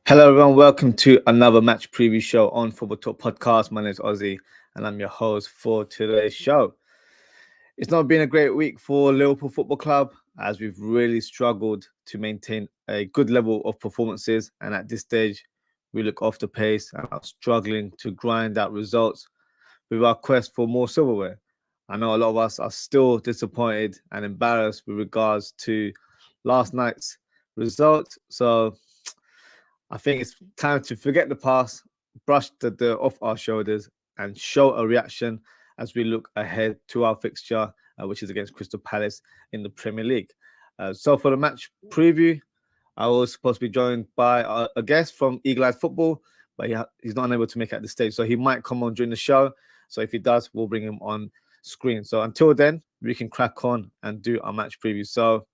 Hello, everyone. Welcome to another match preview show on Football Talk Podcast. My name is Ozzy, and I'm your host for today's show. It's not been a great week for Liverpool Football Club, as we've really struggled to maintain a good level of performances. And at this stage, we look off the pace and are struggling to grind out results with our quest for more silverware. I know a lot of us are still disappointed and embarrassed with regards to last night's result. So I think it's time to forget the past, brush the dirt off our shoulders, and show a reaction as we look ahead to our fixture, which is against Crystal Palace in the Premier League. So for the match preview, I was supposed to be joined by a guest from Eagle Eye Football, but he's not unable to make it at this stage. So he might come on during the show. So if he does, we'll bring him on screen. So until then, we can crack on and do our match preview. So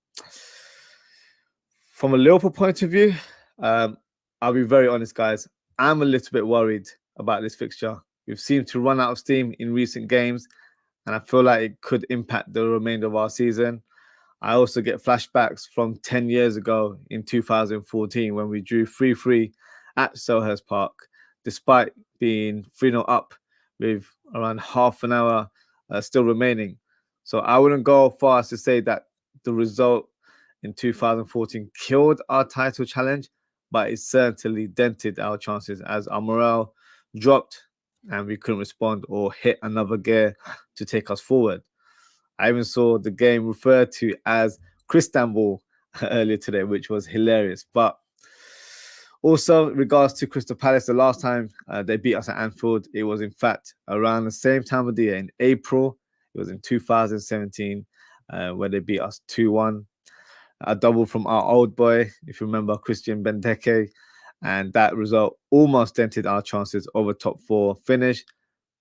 from a Liverpool point of view, I'll be very honest, guys. I'm a little bit worried about this fixture. We've seemed to run out of steam in recent games, and I feel like it could impact the remainder of our season. I also get flashbacks from 10 years ago in 2014 when we drew 3-3 at Selhurst Park, despite being 3-0 up with around half an hour still remaining. So I wouldn't go far as to say that the result in 2014 killed our title challenge, but it certainly dented our chances as our morale dropped and we couldn't respond or hit another gear to take us forward. I even saw the game referred to as Cristanbul earlier today, which was hilarious. But also, in regards to Crystal Palace, the last time they beat us at Anfield, it was in fact around the same time of the year in April. It was in 2017 where they beat us 2-1. A double from our old boy, if you remember, Christian Benteke. And that result almost dented our chances of a top four finish.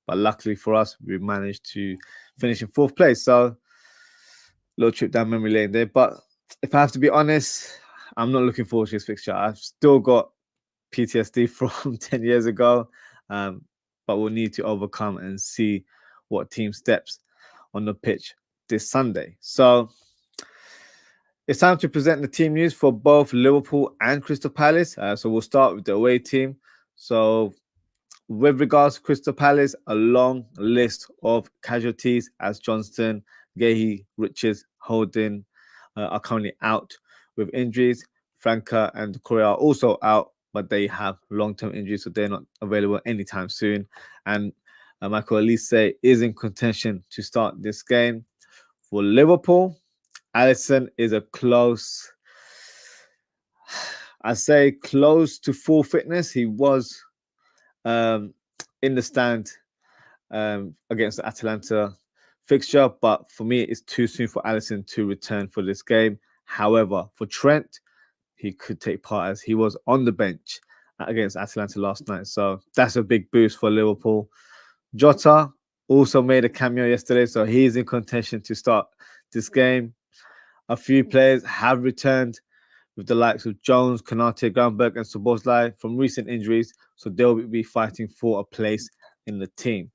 But luckily for us, we managed to finish in fourth place. So, little trip down memory lane there. But if I have to be honest, I'm not looking forward to this fixture. I've still got PTSD from 10 years ago. But we'll need to overcome and see what team steps on the pitch this Sunday. So, it's time to present the team news for both Liverpool and Crystal Palace. So we'll start with the away team. So with regards to Crystal Palace, a long list of casualties as Johnston, Gahey, Richards, Holding are currently out with injuries. Franca and Correa are also out, but they have long-term injuries, so they're not available anytime soon. And Michael Elise is in contention to start this game. For Liverpool, Alisson is a close, I say close to full fitness. He was in the stand against the Atalanta fixture, but for me, it's too soon for Alisson to return for this game. However, for Trent, he could take part as he was on the bench against Atalanta last night. So that's a big boost for Liverpool. Jota also made a cameo yesterday, so he's in contention to start this game. A few players have returned with the likes of Jones, Konate, Groundberg, and Szoboszlai from recent injuries, so they'll be fighting for a place in the team.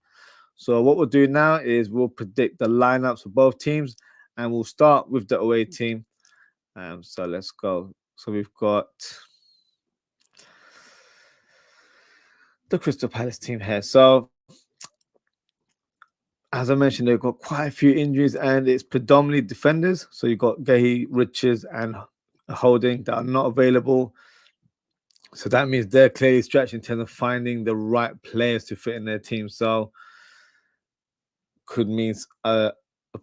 So what we'll do now is we'll predict the lineups for both teams, and we'll start with the away team. So let's go. So we've got the Crystal Palace team here. So as I mentioned, they've got quite a few injuries, and it's predominantly defenders. So you've got Gahey, Richards, and Holding that are not available. So that means they're clearly stretched in terms of finding the right players to fit in their team. So could mean a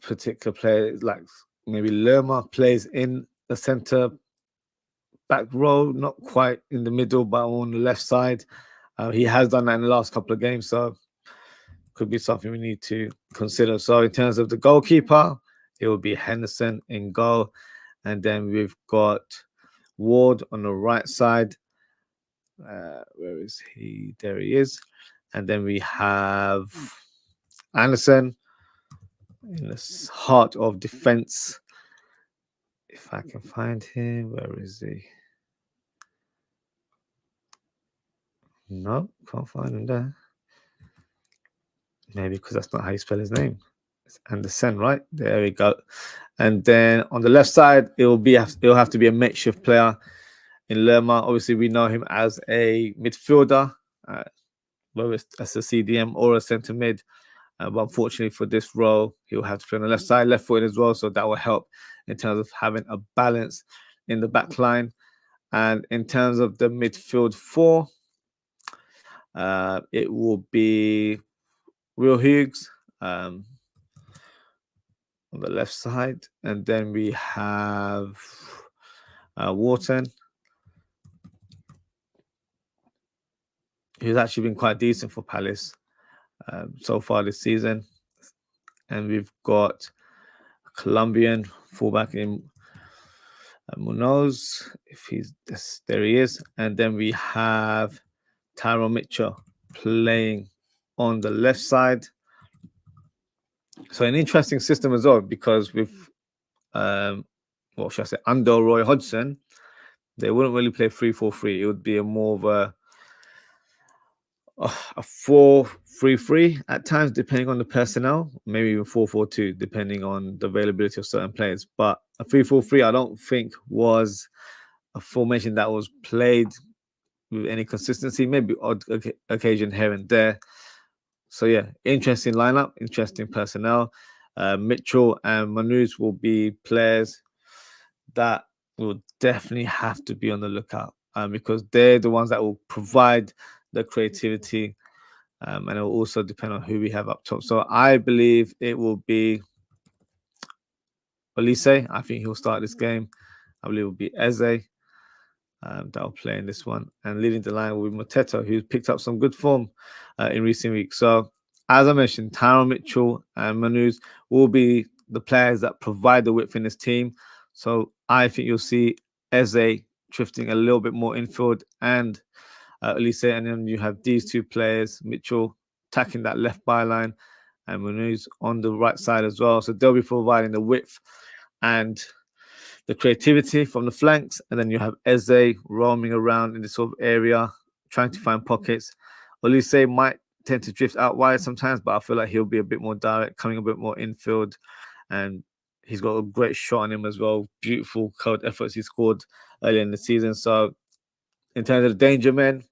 particular player like maybe Lerma plays in the centre back row, not quite in the middle, but on the left side. He has done that in the last couple of games, so could be something we need to consider. So in terms of the goalkeeper, it will be Henderson in goal. And then we've got Ward on the right side. Where is he? There he is. And then we have Anderson in the heart of defense. If I can find him, where is he? No, can't find him there. Maybe because that's not how you spell his name. It's Anderson, right? There we go. And then on the left side, it'll have to be a makeshift player. in Lerma. Obviously, we know him as a midfielder, whether it's as a CDM or a centre mid. But unfortunately for this role, he'll have to play on the left side, left footed as well. So that will help in terms of having a balance in the back line. And in terms of the midfield four, it will be Will Hughes on the left side. And then we have Wharton, who's actually been quite decent for Palace so far this season. And we've got Colombian fullback in Munoz, if he's yes, there he is. And then we have Tyrone Mitchell playing on the left side. So an interesting system as well, because with what should I say, under Roy Hodgson, they wouldn't really play 3-4-3. It would be a more of a 4-3-3 at times, depending on the personnel, maybe even 4-4-2, depending on the availability of certain players. But a 3-4-3, I don't think was a formation that was played with any consistency, maybe odd occasion here and there. So yeah, interesting lineup, interesting personnel. Mitchell and Manus will be players that will definitely have to be on the lookout because they're the ones that will provide the creativity, and it will also depend on who we have up top. So I believe it will be Olise. I think he'll start this game. I believe it will be Eze that will play in this one. And leading the line will be Mateta, who's picked up some good form in recent weeks. So as I mentioned, Tyrone Mitchell and Manus will be the players that provide the width in this team. So I think you'll see Eze drifting a little bit more infield and Olise, and then you have these two players, Mitchell attacking that left byline and Manus on the right side as well. So they'll be providing the width and the creativity from the flanks, and then you have Eze roaming around in this sort of area, trying to find pockets. Olise might tend to drift out wide sometimes, but I feel like he'll be a bit more direct, coming a bit more infield, and he's got a great shot on him as well. Beautiful cold efforts he scored earlier in the season. So in terms of the danger men,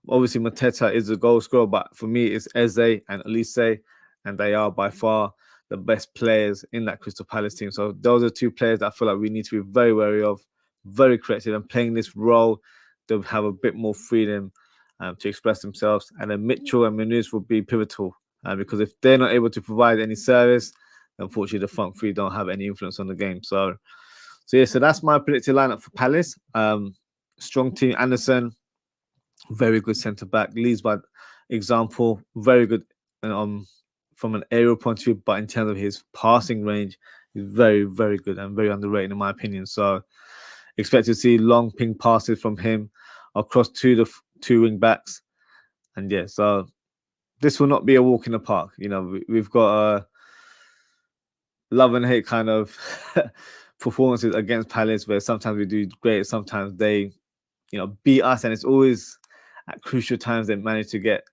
obviously Mateta is a goal scorer, but for me it's Eze and Olise, and they are by far the best players in that Crystal Palace team. So those are two players that I feel like we need to be very wary of, very creative, and playing this role, they'll have a bit more freedom to express themselves. And then Mitchell and Manus will be pivotal because if they're not able to provide any service, unfortunately the front three don't have any influence on the game. So yeah, so that's my predicted lineup for Palace. Strong team. Anderson, very good centre back, leads by example, very good from an aerial point of view, but in terms of his passing range, he's very, very good and very underrated in my opinion. So expect to see long ping passes from him across the two wing backs. And yeah, so this will not be a walk in the park. You know, we've got a love and hate kind of performances against Palace where sometimes we do great, sometimes they, beat us, and it's always at crucial times they manage to get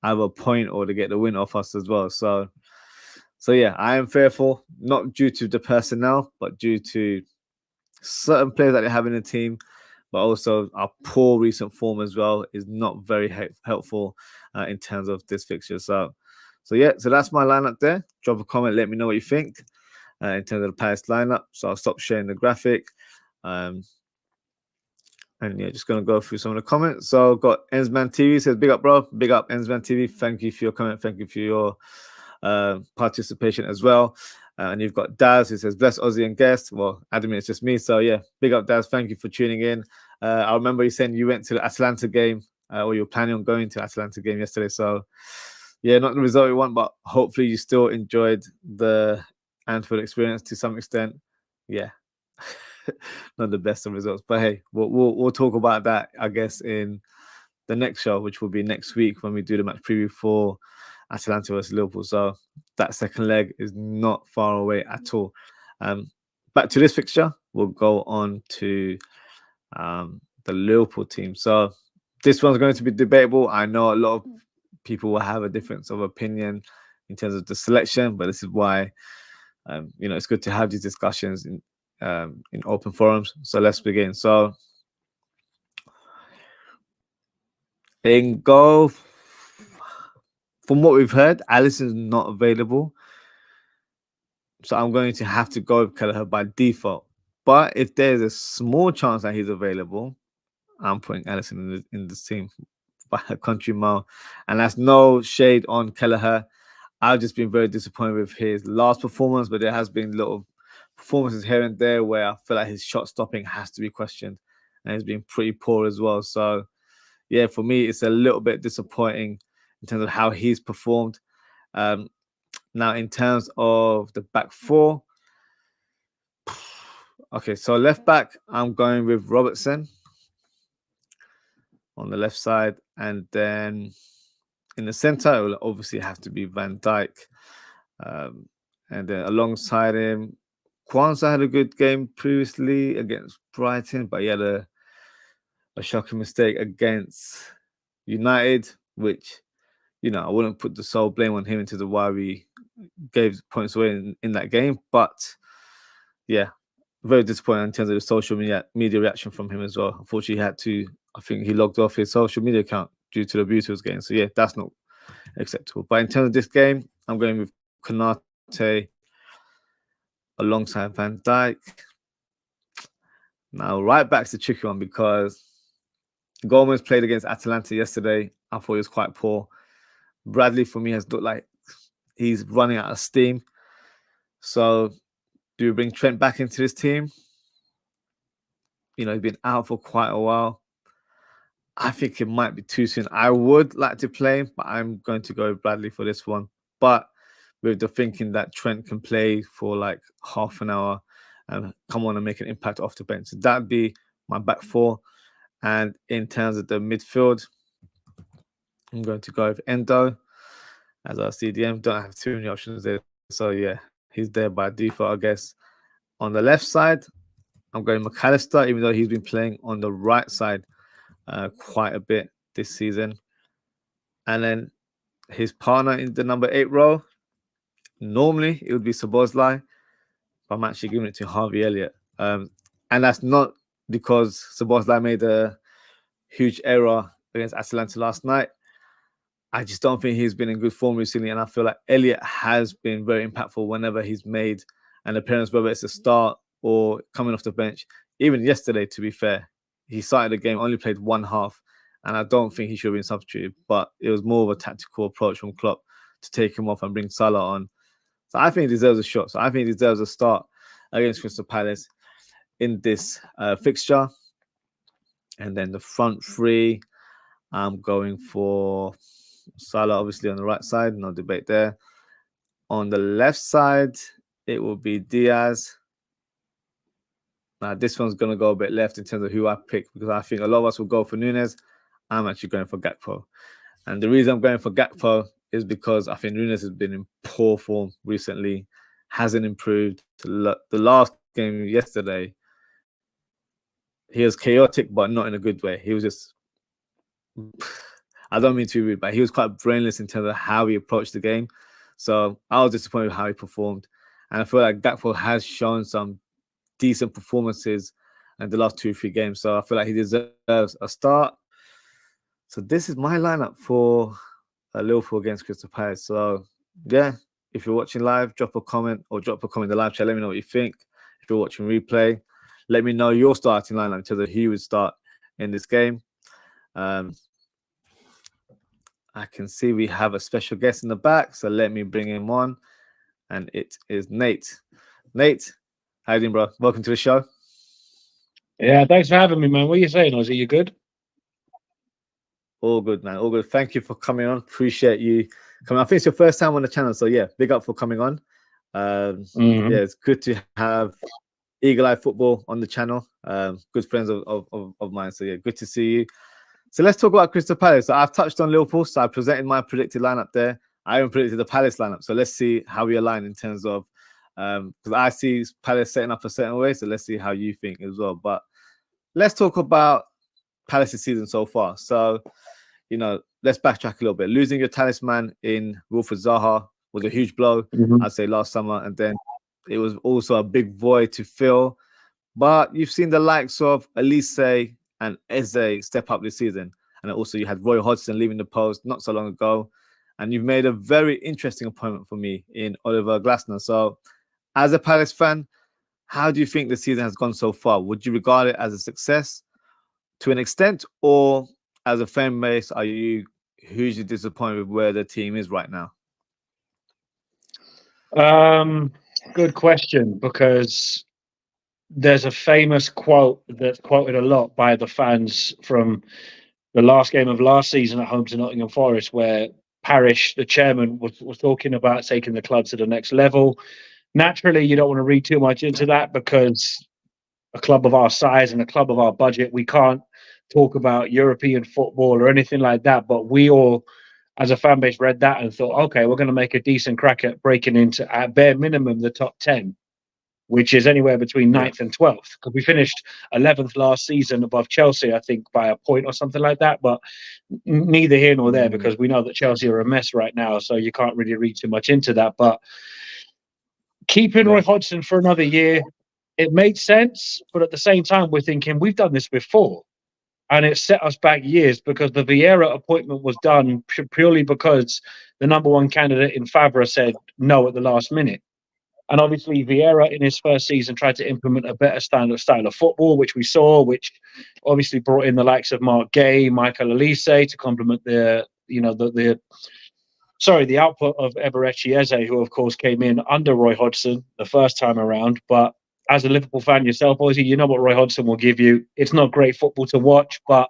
either a point or to get the win off us as well. So yeah, I am fearful, not due to the personnel, but due to certain players that they have in the team, but also our poor recent form as well is not very helpful in terms of this fixture. So yeah, so that's my lineup there. Drop a comment, let me know what you think in terms of the Palace lineup. So I'll stop sharing the graphic. And yeah, just going to go through some of the comments. So I've got Ensman TV says, big up, bro. Big up, Ensman TV. Thank you for your comment. Thank you for your participation as well. And you've got Daz who says, bless Aussie and guest. Well, admin, it's just me. So yeah, big up, Daz. Thank you for tuning in. I remember you saying you went to the Atlanta game or you're planning on going to the Atlanta game yesterday. So yeah, not the result you want, but hopefully you still enjoyed the Anfield experience to some extent. Yeah. Not the best of results, but hey, we'll talk about that, I guess, in the next show, which will be next week when we do the match preview for Atalanta versus Liverpool. So that second leg is not far away at all. Back to this fixture, we'll go on to the Liverpool team. So this one's going to be debatable. I know a lot of people will have a difference of opinion in terms of the selection, but this is why it's good to have these discussions in open forums. So let's begin. So In goal, from what we've heard, Alisson's not available. So I'm going to have to go with Kelleher by default. But if there's a small chance that he's available, I'm putting Alisson in the team by a country mile. And that's no shade on Kelleher. I've just been very disappointed with his last performance, but there has been little performances here and there where I feel like his shot stopping has to be questioned. And he's been pretty poor as well. So yeah, for me, it's a little bit disappointing in terms of how he's performed. Now, in terms of the back four, okay, so left back, I'm going with Robertson on the left side, and then in the center, it will obviously have to be Van Dijk, and then alongside him, Kwanzaa had a good game previously against Brighton, but he had a shocking mistake against United, which I wouldn't put the sole blame on him into why we gave points away in that game. But yeah, very disappointing in terms of the social media reaction from him as well. Unfortunately, I think he logged off his social media account due to the abuse he was getting. So yeah, that's not acceptable. But in terms of this game, I'm going with Konate alongside Van Dijk. Now, right back's the tricky one because Gomez played against Atalanta yesterday. I thought he was quite poor. Bradley, for me, has looked like he's running out of steam. So do we bring Trent back into this team? He's been out for quite a while. I think it might be too soon. I would like to play him, but I'm going to go with Bradley for this one. But with the thinking that Trent can play for like half an hour and come on and make an impact off the bench. So that'd be my back four. And in terms of the midfield, I'm going to go with Endo as our CDM. Don't have too many options there. So yeah, he's there by default, I guess. On the left side, I'm going McAllister, even though he's been playing on the right side quite a bit this season. And then his partner in the number 8 role, normally it would be Szoboszlai, but I'm actually giving it to Harvey Elliott. And that's not because Szoboszlai made a huge error against Atalanta last night. I just don't think he's been in good form recently, and I feel like Elliott has been very impactful whenever he's made an appearance, whether it's a start or coming off the bench. Even yesterday, to be fair, he started the game, only played one half, and I don't think he should have been substituted, but it was more of a tactical approach from Klopp to take him off and bring Salah on. So I think he deserves a shot. So I think he deserves a start against Crystal Palace in this fixture. And then the front three, I'm going for Salah, obviously, on the right side. No debate there. On the left side, it will be Diaz. Now, this one's going to go a bit left in terms of who I pick because I think a lot of us will go for Núñez. I'm actually going for Gakpo. And the reason I'm going for Gakpo is because I think Núñez has been in poor form recently, hasn't improved. The last game yesterday, he was chaotic, but not in a good way. He was just, I don't mean to be rude, but he was quite brainless in terms of how he approached the game. So I was disappointed with how he performed. And I feel like Gakpo has shown some decent performances in the last 2 or 3 games. So I feel like he deserves a start. So this is my lineup for Liverpool against Crystal Palace. So yeah, if you're watching live, drop a comment in the live chat. Let me know what you think. If you're watching replay, let me know your starting lineup in terms of who would start in this game. I can see we have a special guest in the back, so let me bring him on. And it is Nate. Nate, how you doing, bro? Welcome to the show. Yeah, thanks for having me, man. What are you saying, Ozzy? You good? All good, man. All good. Thank you for coming on. Appreciate you coming. I think it's your first time on the channel, so yeah, big up for coming on. Yeah, it's good to have Eagle Eye Football on the channel. Good friends of mine. So yeah, good to see you. So let's talk about Crystal Palace. So I've touched on Liverpool, so I presented my predicted lineup there. I haven't predicted the Palace lineup, so let's see how we align in terms of because I see Palace setting up a certain way. So let's see how you think as well. But let's talk about Palace's season so far. So let's backtrack a little bit. Losing your talisman in Wilfried Zaha was a huge blow, I'd say, last summer, and then it was also a big void to fill. But you've seen the likes of Elise and Eze step up this season. and also you had Roy Hodgson leaving the post not so long ago, and you've made a very interesting appointment for me in Oliver Glasner. So, as a Palace fan, how do you think the season has gone so far? Would you regard it as a success to an extent, or as a fan base, are you hugely disappointed with where the team is right now? Good question, because there's a famous quote that's quoted a lot by the fans from the last game of last season at home to Nottingham Forest, where Parish, the chairman, was talking about taking the club to the next level. Naturally, you don't want to read too much into that, because a club of our size and a club of our budget, we can't talk about European football or anything like that. But we all, as a fan base, read that and thought, okay, we're going to make a decent crack at breaking into, at bare minimum, the top 10, which is anywhere between 9th and 12th. Because we finished 11th last season above Chelsea, I think, by a point or something like that. But neither here nor there, because we know that Chelsea are a mess right now. So you can't really read too much into that. But keeping Roy Hodgson for another year, it made sense. But at the same time, we're thinking, we've done this before. And it set us back years, because the Vieira appointment was done purely because the number one candidate in Fabra said no at the last minute. And obviously, Vieira in his first season tried to implement a better style of football, which we saw, which obviously brought in the likes of Mark Gay, Michael Elise to complement the output of Eberechi Eze, who of course came in under Roy Hodgson the first time around. But as a Liverpool fan yourself, obviously, you know what Roy Hodgson will give you. It's not great football to watch, but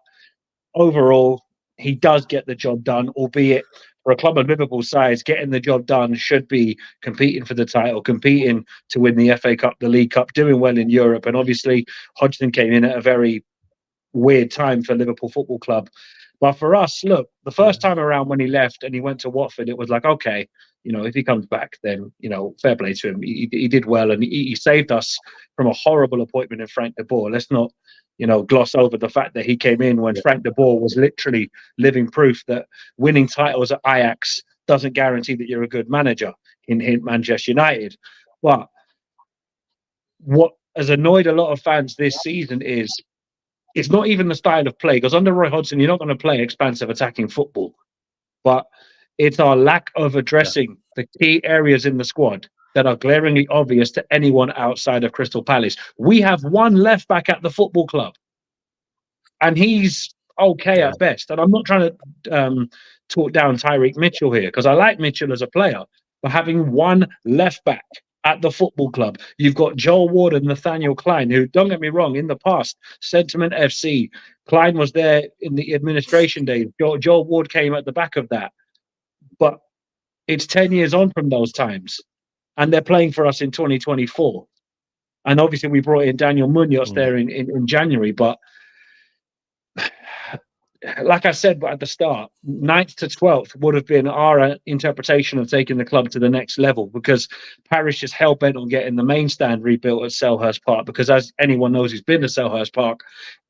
overall, he does get the job done, albeit for a club of Liverpool size, getting the job done should be competing for the title, competing to win the FA Cup, the League Cup, doing well in Europe. And obviously, Hodgson came in at a very weird time for Liverpool Football Club. But for us, look, the first time around when he left and he went to Watford, it was like, okay, if he comes back, then, fair play to him. He did well, and he saved us from a horrible appointment in Frank de Boer. Let's not, gloss over the fact that he came in when Frank de Boer was literally living proof that winning titles at Ajax doesn't guarantee that you're a good manager in Manchester United. But what has annoyed a lot of fans this season is it's not even the style of play, because under Roy Hodgson, you're not going to play expansive attacking football, but it's our lack of addressing the key areas in the squad that are glaringly obvious to anyone outside of Crystal Palace. We have one left back at the football club, and he's okay at best. And I'm not trying to talk down Tyreek Mitchell here, because I like Mitchell as a player, but having one left back at the football club, you've got Joel Ward and Nathaniel Klein, who, don't get me wrong, in the past, Sentiment FC, Klein was there in the administration days. Joel Ward came at the back of that. But it's 10 years on from those times, and they're playing for us in 2024. And obviously, we brought in Daniel Munoz there in January. But like I said at the start, 9th to 12th would have been our interpretation of taking the club to the next level, because Parish is hell-bent on getting the main stand rebuilt at Selhurst Park, because as anyone knows who's been to Selhurst Park,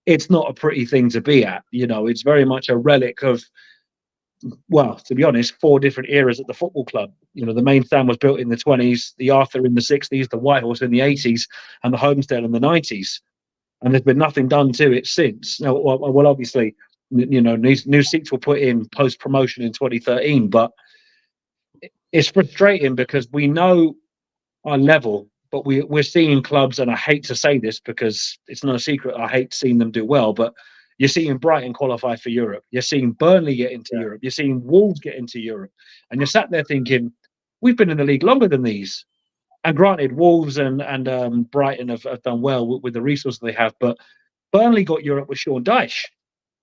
it's not a pretty thing to be at. It's very much a relic of, well, to be honest, 4 different eras at the football club. The main stand was built in the 20s, the Arthur in the 60s, the White Horse in the 80s, and the Homestead in the 90s. And there's been nothing done to it since. Now, well, obviously, new seats were put in post-promotion in 2013, but it's frustrating because we know our level, but we're seeing clubs, and I hate to say this because it's not a secret, I hate seeing them do well, but you're seeing Brighton qualify for Europe. You're seeing Burnley get into Europe. You're seeing Wolves get into Europe. And you're sat there thinking, we've been in the league longer than these. And granted, Wolves and Brighton have done well with the resources they have, but Burnley got Europe with Sean Dyche.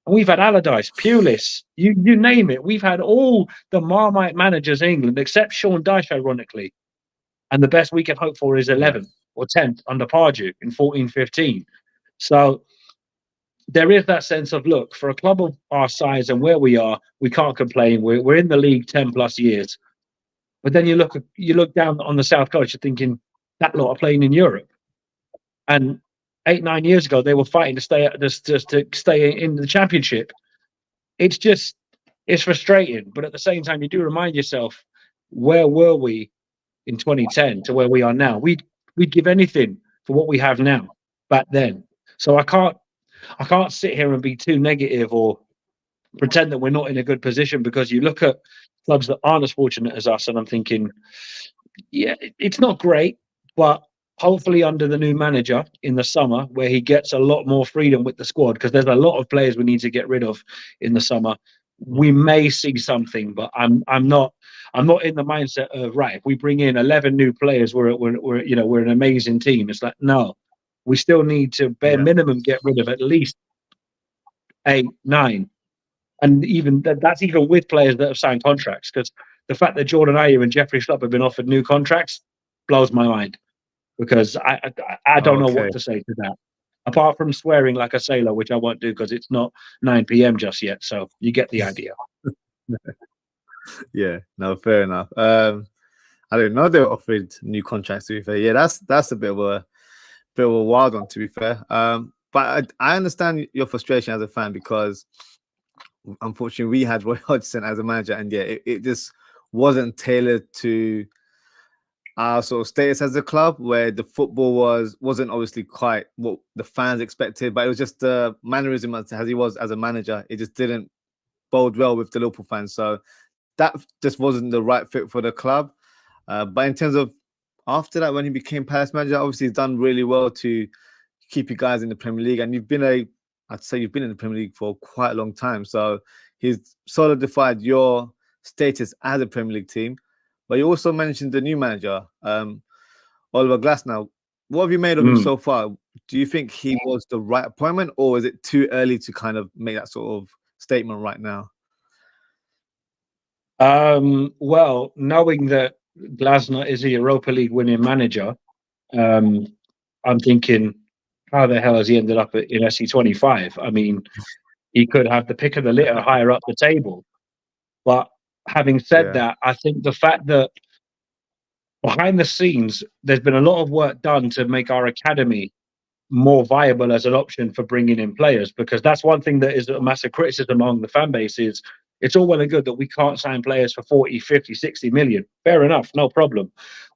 And we've had Allardyce, Pulis, you name it. We've had all the Marmite managers in England, except Sean Dyche, ironically. And the best we can hope for is 11th or 10th under Pardew in 14-15. So there is that sense of, look, for a club of our size and where we are, we can't complain. We're in the league 10 plus years. But then you look down on the South Coast, you're thinking, that lot are playing in Europe. And 8-9 years ago, they were fighting to stay in the Championship. It's frustrating. But at the same time, you do remind yourself, where were we in 2010 to where we are now? We'd give anything for what we have now back then. So I can't sit here and be too negative or pretend that we're not in a good position, because you look at clubs that aren't as fortunate as us, and I'm thinking, yeah, it's not great, but hopefully under the new manager in the summer, where he gets a lot more freedom with the squad, because there's a lot of players we need to get rid of in the summer, we may see something. But I'm not in the mindset of, right, if we bring in 11 new players, we're an amazing team. It's like, no, we still need to bare minimum get rid of at least 8, 9, and even that's even with players that have signed contracts. Because the fact that Jordan Ayew and Jeffrey Schlupp have been offered new contracts blows my mind, because I don't know what to say to that, apart from swearing like a sailor, which I won't do because it's not 9 p.m. just yet. So you get the idea. Yeah, no, fair enough. I didn't know they were offered new contracts, to be fair. Yeah, that's a bit of a wild one, to be fair. But I understand your frustration as a fan, because unfortunately we had Roy Hodgson as a manager, and yeah, it just wasn't tailored to our sort of status as a club, where the football wasn't obviously quite what the fans expected, but it was just the mannerism as he was as a manager. It just didn't bode well with the Liverpool fans, so that just wasn't the right fit for the club. But in terms of after that, when he became Palace manager, obviously he's done really well to keep you guys in the Premier League, and I'd say you've been in the Premier League for quite a long time, so he's solidified your status as a Premier League team. But you also mentioned the new manager, Oliver Glasner. What have you made of him so far? Do you think he was the right appointment, or is it too early to kind of make that sort of statement right now? Well, knowing that Glasner is a Europa League winning manager, I'm thinking, how the hell has he ended up in SE25? I mean, he could have the pick of the litter higher up the table. But having said that, I think the fact that behind the scenes, there's been a lot of work done to make our academy more viable as an option for bringing in players, because that's one thing that is a massive criticism among the fan base is, it's all well and good that we can't sign players for 40, 50, 60 million. Fair enough, no problem.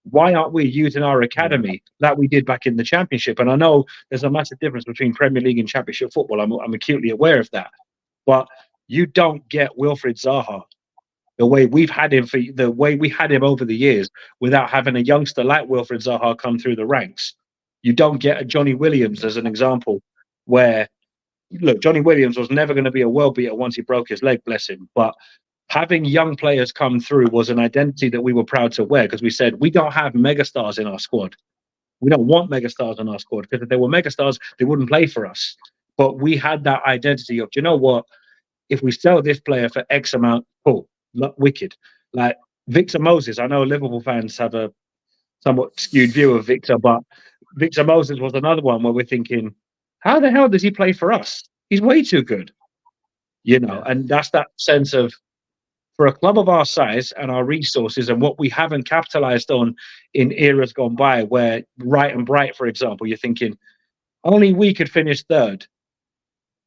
Why aren't we using our academy that we did back in the Championship? And I know there's a massive difference between Premier League and Championship football. I'm acutely aware of that. But you don't get Wilfried Zaha the way we had him over the years, without having a youngster like Wilfried Zaha come through the ranks. You don't get a Johnny Williams as an example, where, look, Johnny Williams was never going to be a world beater once he broke his leg, bless him. But having young players come through was an identity that we were proud to wear, because we said, we don't have megastars in our squad. We don't want megastars in our squad, because if they were megastars, they wouldn't play for us. But we had that identity of, do you know what? If we sell this player for X amount, cool, wicked. Like Victor Moses, I know Liverpool fans have a somewhat skewed view of Victor, but Victor Moses was another one where we're thinking, how the hell does he play for us? He's way too good, and that's that sense of, for a club of our size and our resources and what we haven't capitalized on in eras gone by, where Wright and Bright, for example, you're thinking, only we could finish third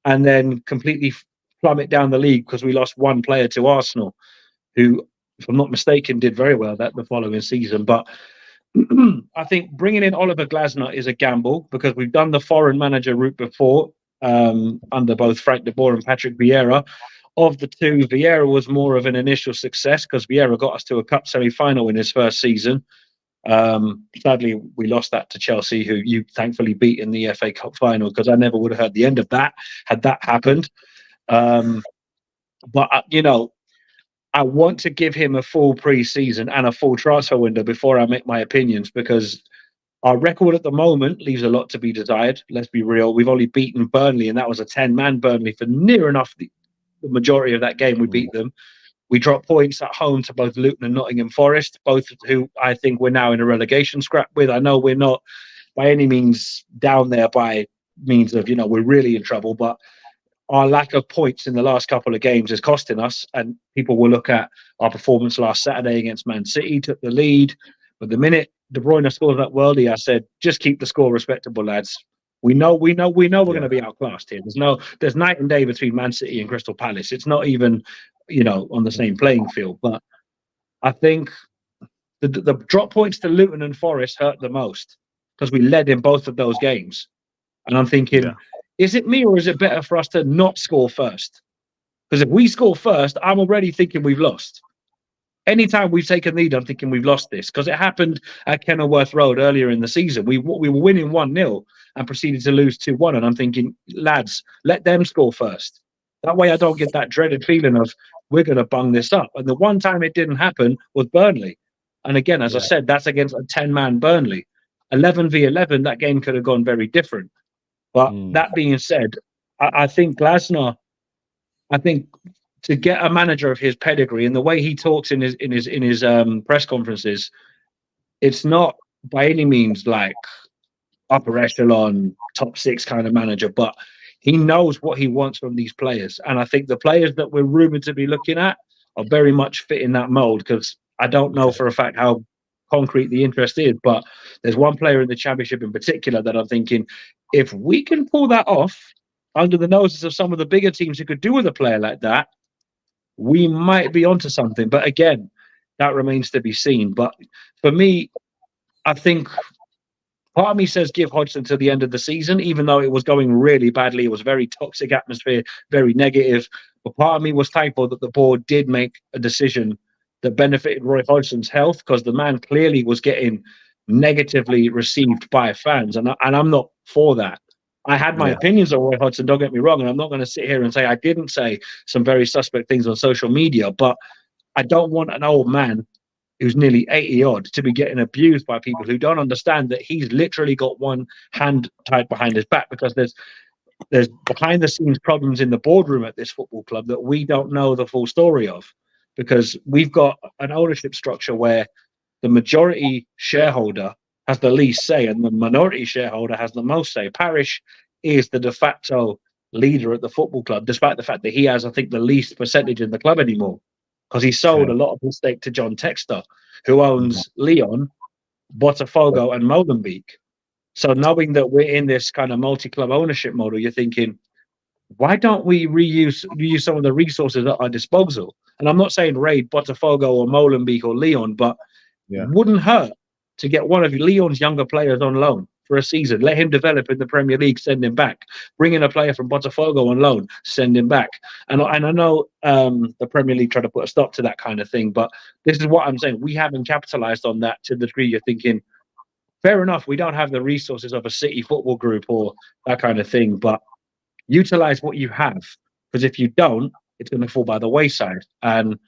and then completely plummet down the league because we lost one player to Arsenal, who, if I'm not mistaken, did very well the following season. But I think bringing in Oliver Glasner is a gamble, because we've done the foreign manager route before, under both Frank de Boer and Patrick Vieira. Of the two, Vieira was more of an initial success, because Vieira got us to a cup semi-final in his first season. Sadly, we lost that to Chelsea, who you thankfully beat in the FA Cup final, because I never would have heard the end of that had that happened. But I want to give him a full pre-season and a full transfer window before I make my opinions, because our record at the moment leaves a lot to be desired. Let's be real. We've only beaten Burnley, and that was a 10-man Burnley for near enough the majority of that game. We beat them. We dropped points at home to both Luton and Nottingham Forest, both who I think we're now in a relegation scrap with. I know we're not by any means down there by means of, we're really in trouble, but our lack of points in the last couple of games is costing us. And people will look at our performance last Saturday against Man City, took the lead. But the minute De Bruyne scored that worldie, I said, just keep the score respectable, lads. We know we're going to be outclassed here. There's night and day between Man City and Crystal Palace. It's not even, on the same playing field. But I think the drop points to Luton and Forest hurt the most, because we led in both of those games. And I'm thinking, is it me, or is it better for us to not score first? Because if we score first, I'm already thinking we've lost. Anytime we've taken lead, I'm thinking we've lost this, because it happened at Kenilworth Road earlier in the season. We were winning 1-0 and proceeded to lose 2-1. And I'm thinking, lads, let them score first. That way I don't get that dreaded feeling of we're going to bung this up. And the one time it didn't happen was Burnley. And again, as I said, that's against a 10-man Burnley. 11v11, that game could have gone very different. But that being said, I think Glasner, to get a manager of his pedigree and the way he talks in his press conferences, it's not by any means like upper echelon, top 6 kind of manager, but he knows what he wants from these players. And I think the players that we're rumored to be looking at are very much fit in that mold, because I don't know for a fact how concrete the interest is, but there's one player in the Championship in particular that I'm thinking, if we can pull that off under the noses of some of the bigger teams who could do with a player like that, we might be onto something. But again, that remains to be seen. But for me, I think part of me says give Hodgson to the end of the season, even though it was going really badly. It was a very toxic atmosphere, very negative. But part of me was thankful that the board did make a decision that benefited Roy Hodgson's health, because the man clearly was getting negatively received by fans. And I'm not for that. I had my opinions on Roy Hodgson, don't get me wrong, and I'm not going to sit here and say I didn't say some very suspect things on social media, but I don't want an old man who's nearly 80-odd to be getting abused by people who don't understand that he's literally got one hand tied behind his back, because there's behind-the-scenes problems in the boardroom at this football club that we don't know the full story of, because we've got an ownership structure where the majority shareholder has the least say and the minority shareholder has the most say. Parish is the de facto leader at the football club, despite the fact that he has, I think, the least percentage in the club anymore, because he sold a lot of his stake to John Textor, who owns Leon, Botafogo, and Molenbeek. So knowing that we're in this kind of multi-club ownership model, you're thinking, why don't we reuse some of the resources at our disposal? And I'm not saying raid Botafogo or Molenbeek or Leon, but it wouldn't hurt to get one of Leon's younger players on loan for a season, let him develop in the Premier League, send him back. Bring in a player from Botafogo on loan, send him back. And I know the Premier League tried to put a stop to that kind of thing, but this is what I'm saying. We haven't capitalized on that to the degree you're thinking, fair enough, we don't have the resources of a City football group or that kind of thing, but utilize what you have, because if you don't, it's going to fall by the wayside. And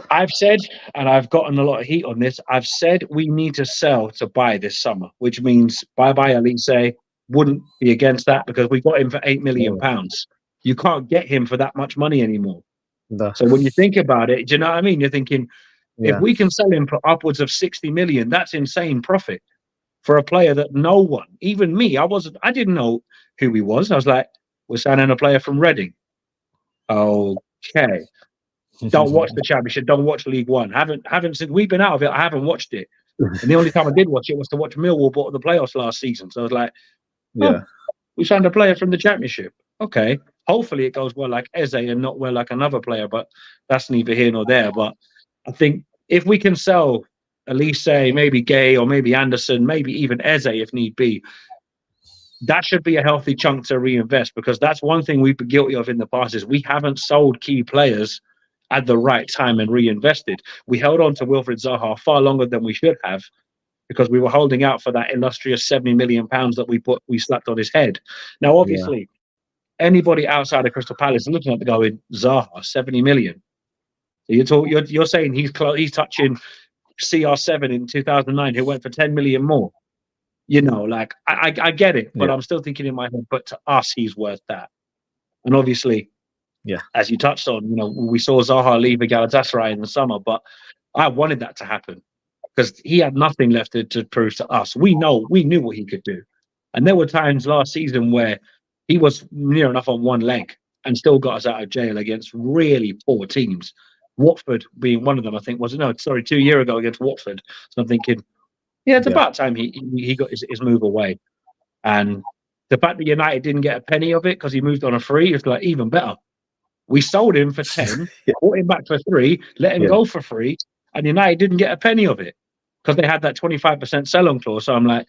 I've said, and I've gotten a lot of heat on this, I've said we need to sell to buy this summer, which means bye-bye Elise. Wouldn't be against that, because we got him for £8 million. You can't get him for that much money anymore. So when you think about it, do you know what I mean? You're thinking, if we can sell him for upwards of 60 million, that's insane profit for a player that no one, even me, I didn't know who he was. I was like, we're signing a player from Reading. Okay. Don't watch the Championship. Don't watch League One. Haven't since we've been out of it. I haven't watched it. And the only time I did watch it was to watch Millwall bottle the playoffs last season. So I was like, we signed a player from the Championship. Okay. Hopefully it goes well like Eze and not well like another player, but that's neither here nor there. But I think if we can sell Elise, maybe Gay, or maybe Anderson, maybe even Eze if need be, that should be a healthy chunk to reinvest, because that's one thing we've been guilty of in the past is we haven't sold key players at the right time and reinvested. We held on to Wilfred Zaha far longer than we should have, because we were holding out for that illustrious £70 million that we slapped on his head. Now, obviously, anybody outside of Crystal Palace is looking at the going, Zaha, 70 million. So you're saying he's touching CR7 in 2009, who went for 10 million more. You know, like I get it, but I'm still thinking in my head, but to us, he's worth that. And obviously, as you touched on, you know, we saw Zaha leave Galatasaray in the summer, but I wanted that to happen because he had nothing left to prove to us. We knew what he could do. And there were times last season where he was near enough on one leg and still got us out of jail against really poor teams. Watford being one of them, I think, 2 years ago against Watford. So I'm thinking, it's about time he got his move away. And the fact that United didn't get a penny of it because he moved on a free is like even better. We sold him for 10, bought him back for 3, let him go for free, and United didn't get a penny of it because they had that 25% sell-on clause. So I'm like,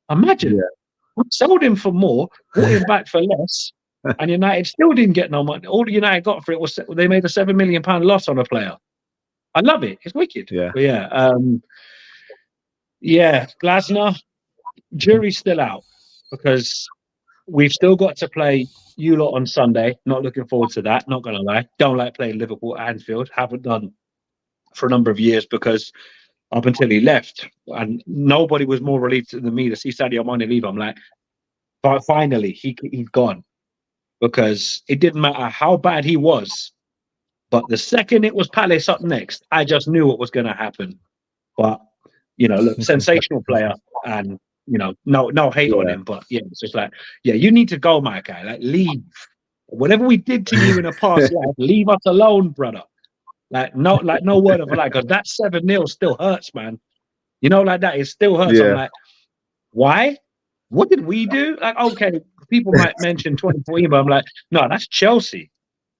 imagine we sold him for more, bought him back for less, and United still didn't get no money. All United got for it was they made a £7 million loss on a player. I love it. It's wicked. Yeah. But yeah, Glasner, jury's still out because we've still got to play you lot on Sunday. Not looking forward to that. Not gonna lie. Don't like playing Liverpool at Anfield. Haven't done for a number of years because up until he left, and nobody was more relieved than me to see Sadio Mane leave. I'm like, but finally he's gone, because it didn't matter how bad he was, but the second it was Palace up next, I just knew what was going to happen. But look, sensational player, and no hate on him, but yeah, it's just like, yeah, you need to go, my guy. Like, leave. Whatever we did to you in a past life, leave us alone, brother. Like no word of a lie, because that 7-0 still hurts, man. Like that, it still hurts. Yeah. I'm like, why? What did we do? Like, okay, people might mention 2014, but I'm like, no, that's Chelsea.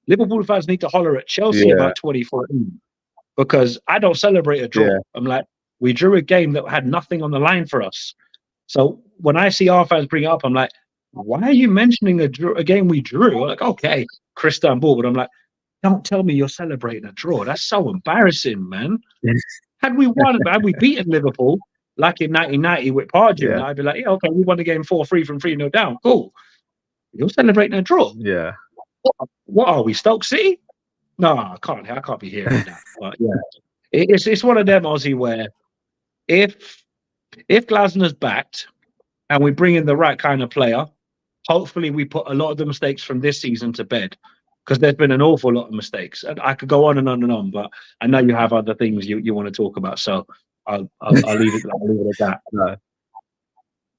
Liverpool fans need to holler at Chelsea about 2014, because I don't celebrate a draw. Yeah. I'm like, we drew a game that had nothing on the line for us. So when I see our fans bring it up, I'm like, why are you mentioning a game we drew? I'm like, okay, Istanbul, but I'm like, don't tell me you're celebrating a draw. That's so embarrassing, man. Had we won, had we beaten Liverpool, like in 1990 with Pardew, and I'd be like, yeah, okay, we won the game 4-3 from 3-0 down. Cool. You're celebrating a draw. Yeah. What are we, Stoke City? No, I can't be hearing that. But yeah, it's one of them, Ozzy, where if Glasner's backed and we bring in the right kind of player, hopefully we put a lot of the mistakes from this season to bed, because there's been an awful lot of mistakes. And I could go on and on and on, but I know you have other things you want to talk about, so I'll leave it at that.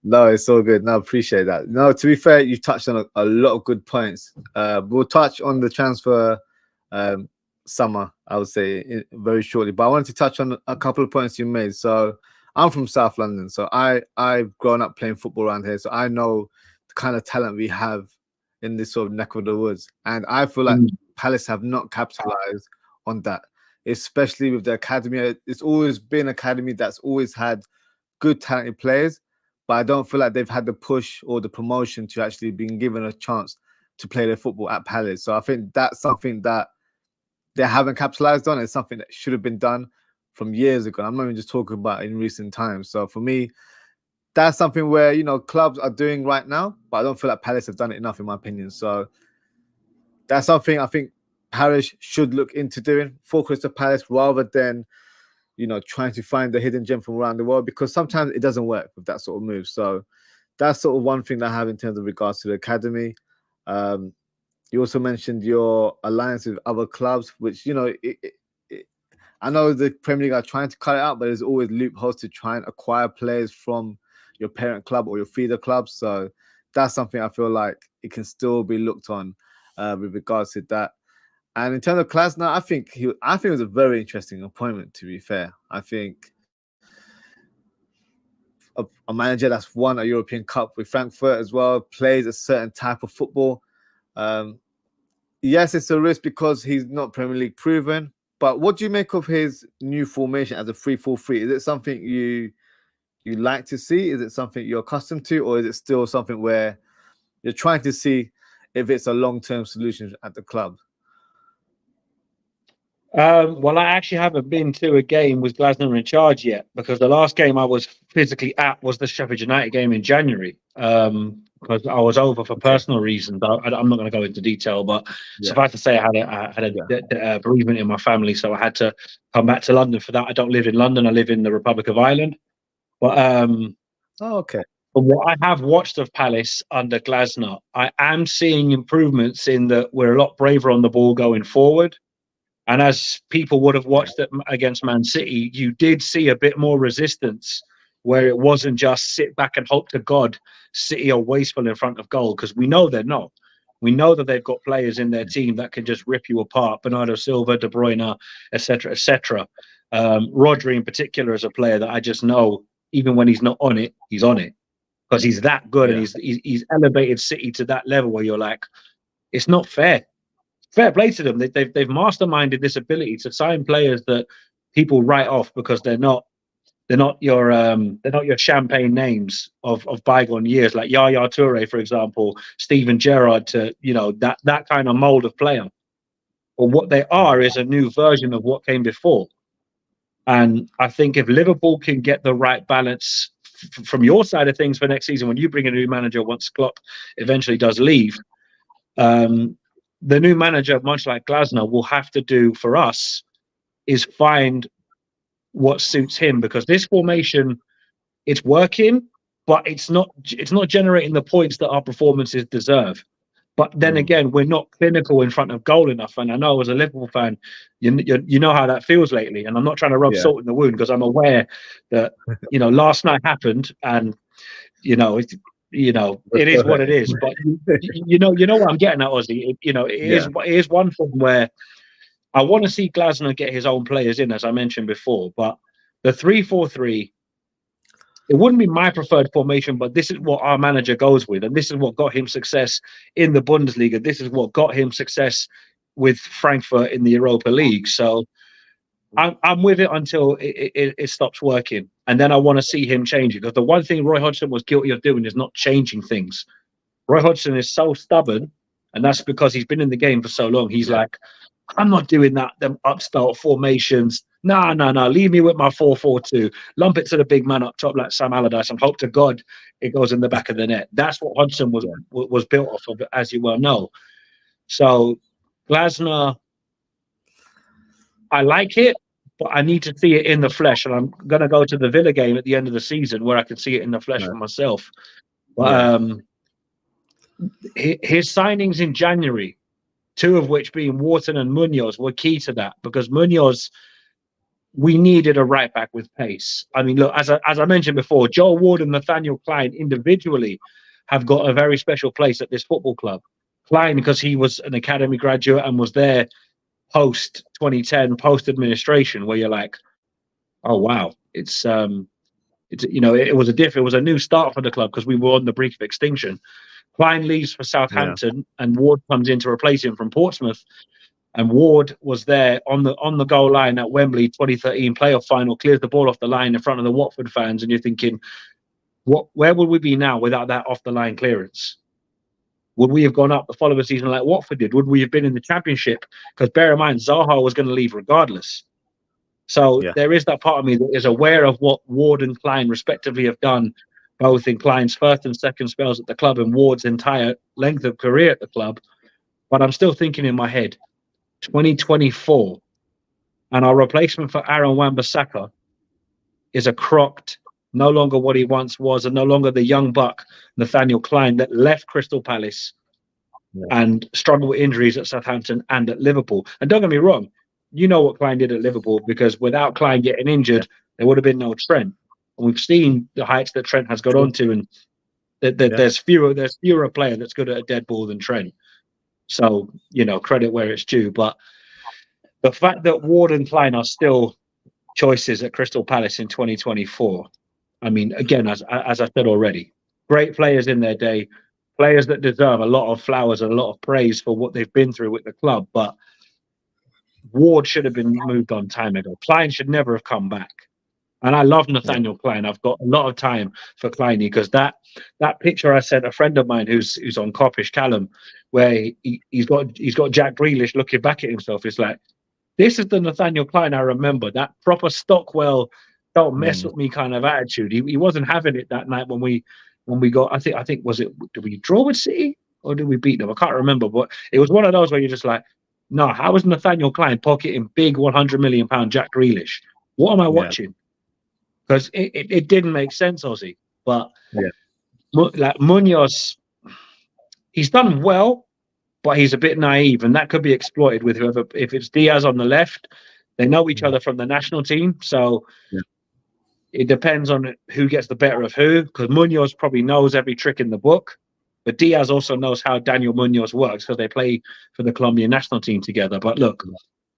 No, it's all good. No, I appreciate that. No, to be fair, you touched on a lot of good points. We'll touch on the transfer summer, I would say, very shortly. But I wanted to touch on a couple of points you made. So I'm from South London, so I've grown up playing football around here, so I know the kind of talent we have in this sort of neck of the woods. And I feel like Palace have not capitalized on that, especially with the academy. It's always been an academy that's always had good talented players, but I don't feel like they've had the push or the promotion to actually being given a chance to play their football at Palace. So I think that's something that they haven't capitalized on. It's something that should have been done from years ago. I'm not even just talking about in recent times. So for me, that's something where, clubs are doing right now, but I don't feel like Palace have done it enough, in my opinion. So that's something I think Parish should look into doing for Crystal Palace, rather than, trying to find the hidden gem from around the world, because sometimes it doesn't work with that sort of move. So that's sort of one thing that I have in terms of regards to the academy. You also mentioned your alliance with other clubs, which, I know the Premier League are trying to cut it out, but there's always loopholes to try and acquire players from your parent club or your feeder club. So that's something I feel like it can still be looked on with regards to that. And in terms of Glasner, I think it was a very interesting appointment, to be fair. I think a manager that's won a European Cup with Frankfurt as well, plays a certain type of football. Yes, it's a risk because he's not Premier League proven. But what do you make of his new formation as a 3-4-3? Is it something you like to see? Is it something you're accustomed to? Or is it still something where you're trying to see if it's a long-term solution at the club? Well, I actually haven't been to a game with Glasner in charge yet, because the last game I was physically at was the Sheffield United game in January, because I was over for personal reasons. I'm not going to go into detail, but suffice to say, I had a bereavement in my family, so I had to come back to London for that. I don't live in London. I live in the Republic of Ireland. But okay. But what I have watched of Palace under Glasner, I am seeing improvements in that we're a lot braver on the ball going forward. And as people would have watched it against Man City, you did see a bit more resistance, where it wasn't just sit back and hope to God City are wasteful in front of goal, because we know they're not. We know that they've got players in their team that can just rip you apart. Bernardo Silva, De Bruyne, etc., etc. Rodri in particular is a player that I just know, even when he's not on it, he's on it, because he's that good, and he's elevated City to that level where you're like, it's not fair. Fair play to them. They've masterminded this ability to sign players that people write off because they're not they're not your champagne names of bygone years, like Yaya Toure, for example, Steven Gerrard, to that kind of mold of player. But what they are is a new version of what came before. And I think if Liverpool can get the right balance from your side of things for next season, when you bring a new manager once Klopp eventually does leave, the new manager, much like Glasner, will have to do for us is find what suits him, because this formation, it's working, but it's not generating the points that our performances deserve. But then again, we're not clinical in front of goal enough. And I know as a Liverpool fan, you know how that feels lately. And I'm not trying to rub salt in the wound, because I'm aware that last night happened, and it is what it is. But you know what I'm getting at, Ozzy. It is one thing where I want to see Glasner get his own players in, as I mentioned before. But the 3-4-3. It wouldn't be my preferred formation, but this is what our manager goes with, and this is what got him success in the Bundesliga. This is what got him success with Frankfurt in the Europa League. So I'm with it until it stops working, and then I want to see him change it. Because the one thing Roy Hodgson was guilty of doing is not changing things. Roy Hodgson is so stubborn, and that's because he's been in the game for so long. He's like, I'm not doing that, them upstart formations. No. Leave me with my 4-4-2. Lump it to the big man up top like Sam Allardyce, and hope to God it goes in the back of the net. That's what Hodgson was built off of, as you well know. So Glasner, I like it, but I need to see it in the flesh. And I'm going to go to the Villa game at the end of the season where I can see it in the flesh for myself. But his signings in January, two of which being Wharton and Munoz, were key to that, because Munoz, we needed a right back with pace. I mean, look, as I mentioned before, Joel Ward and Nathaniel Klein individually have got a very special place at this football club. Klein, because he was an academy graduate and was there post 2010, post administration, where you're like, oh wow, it was a new start for the club, because we were on the brink of extinction. Klein leaves for Southampton, and Ward comes in to replace him from Portsmouth. And Ward was there on the goal line at Wembley 2013 playoff final, clears the ball off the line in front of the Watford fans, and you're thinking, where would we be now without that off the line clearance? Would we have gone up the following season like Watford did? Would we have been in the Championship? Because bear in mind, Zaha was going to leave regardless. So there is that part of me that is aware of what Ward and Klein respectively have done, both in Klein's first and second spells at the club and Ward's entire length of career at the club. But I'm still thinking in my head, 2024, and our replacement for Aaron Wan-Bissaka is a crocked, no longer what he once was, and no longer the young buck Nathaniel Klein that left Crystal Palace and struggled with injuries at Southampton and at Liverpool. And don't get me wrong, you know what Klein did at Liverpool, because without Klein getting injured, there would have been no Trent. And we've seen the heights that Trent has got onto, and there's fewer player that's good at a dead ball than Trent. So, credit where it's due. But the fact that Ward and Klein are still choices at Crystal Palace in 2024, I mean, again, as I said already, great players in their day, players that deserve a lot of flowers and a lot of praise for what they've been through with the club. But Ward should have been moved on time ago. Klein should never have come back. And I love Nathaniel Klein. I've got a lot of time for Klein, because that picture I sent a friend of mine who's on Coppish, Callum, where he's got Jack Grealish looking back at himself. It's like, this is the Nathaniel Klein I remember. That proper Stockwell, don't mess with me kind of attitude. He wasn't having it that night when we got. I think did we draw with City or did we beat them? I can't remember, but it was one of those where you're just like, no, how was Nathaniel Klein pocketing big £100 million Jack Grealish? What am I watching? Because it didn't make sense, Ozzy. But like Munoz, he's done well, but he's a bit naive, and that could be exploited with whoever. If it's Diaz on the left, they know each other from the national team, so it depends on who gets the better of who. Because Munoz probably knows every trick in the book, but Diaz also knows how Daniel Munoz works, because they play for the Colombian national team together. But look,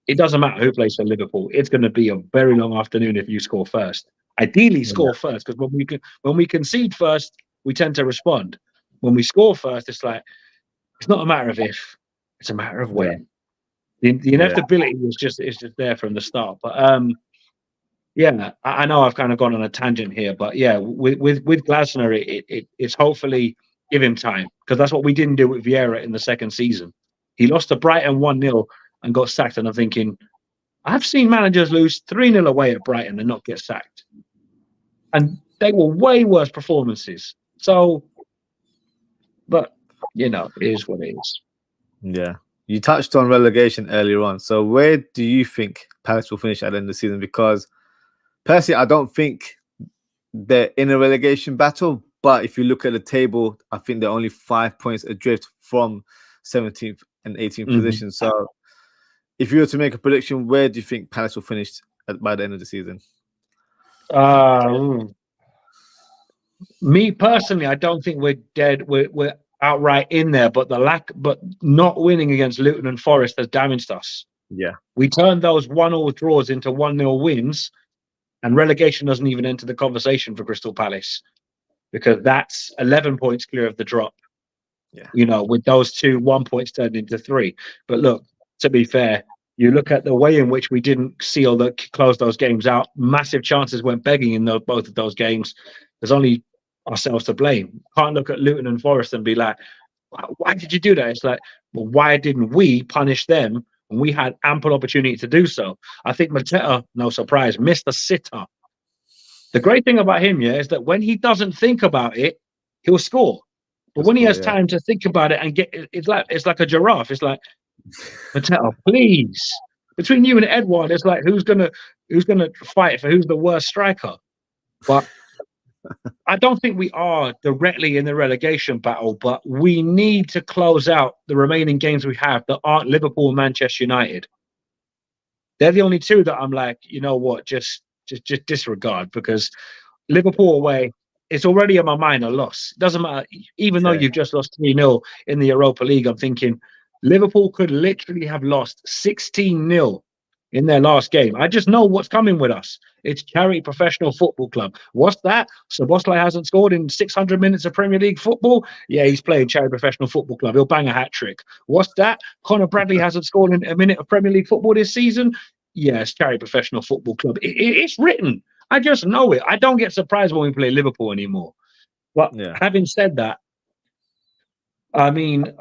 it doesn't matter who plays for Liverpool. It's going to be a very long afternoon if you score first. Ideally, score first, because when we concede first, we tend to respond. When we score first, it's like, it's not a matter of if, it's a matter of when. The inevitability is just there from the start. But Yeah, I know I've kind of gone on a tangent here, but yeah, with Glasner, it's hopefully give him time, because that's what we didn't do with Vieira in the second season. He lost to Brighton 1-0 and got sacked, and I'm thinking, I've seen managers lose 3-0 away at Brighton and not get sacked, and they were way worse performances. So, but you know, it is what it is. Yeah. You touched on relegation earlier on. So where do you think Palace will finish at the end of the season? Because personally, I don't think they're in a relegation battle. But if you look at the table, I think they're only 5 points adrift from 17th and 18th position. So if you were to make a prediction, where do you think Palace will finish by the end of the season? Me personally, I don't think we're dead. We're outright in there, but not winning against Luton and Forest has damaged us. Yeah. We turned those 1-1 draws into 1-0 wins, and relegation doesn't even enter the conversation for Crystal Palace, because that's 11 points clear of the drop. Yeah. You know, with those 2 1 points turned into 3. But look, to be fair, you look at the way in which we didn't close those games out. Massive chances went begging in both of those games. There's only ourselves to blame. Can't look at Luton and Forest and be like, why did you do that? It's like, well, why didn't we punish them when we had ample opportunity to do so? I think Mateta, no surprise, missed a sitter. The great thing about him, yeah, is that when he doesn't think about it, he'll score. But when he has time to think about it and it's like a giraffe. It's like, Mateta, please. Between you and Edouard, it's like who's gonna fight for who's the worst striker? But I don't think we are directly in the relegation battle, but we need to close out the remaining games we have that aren't Liverpool and Manchester United. They're the only two that I'm like, you know what, just disregard, because Liverpool away, it's already in my mind a loss. It doesn't matter, even though you've just lost 3-0 in the Europa League. I'm thinking Liverpool could literally have lost 16-0 in their last game. I just know what's coming with us. It's Charity Professional Football Club. What's that? Szoboszlai hasn't scored in 600 minutes of Premier League football? Yeah, he's playing Charity Professional Football Club. He'll bang a hat-trick. What's that? Conor Bradley hasn't scored in a minute of Premier League football this season? Yeah, it's Charity Professional Football Club. It's written. I just know it. I don't get surprised when we play Liverpool anymore. But having said that, I mean,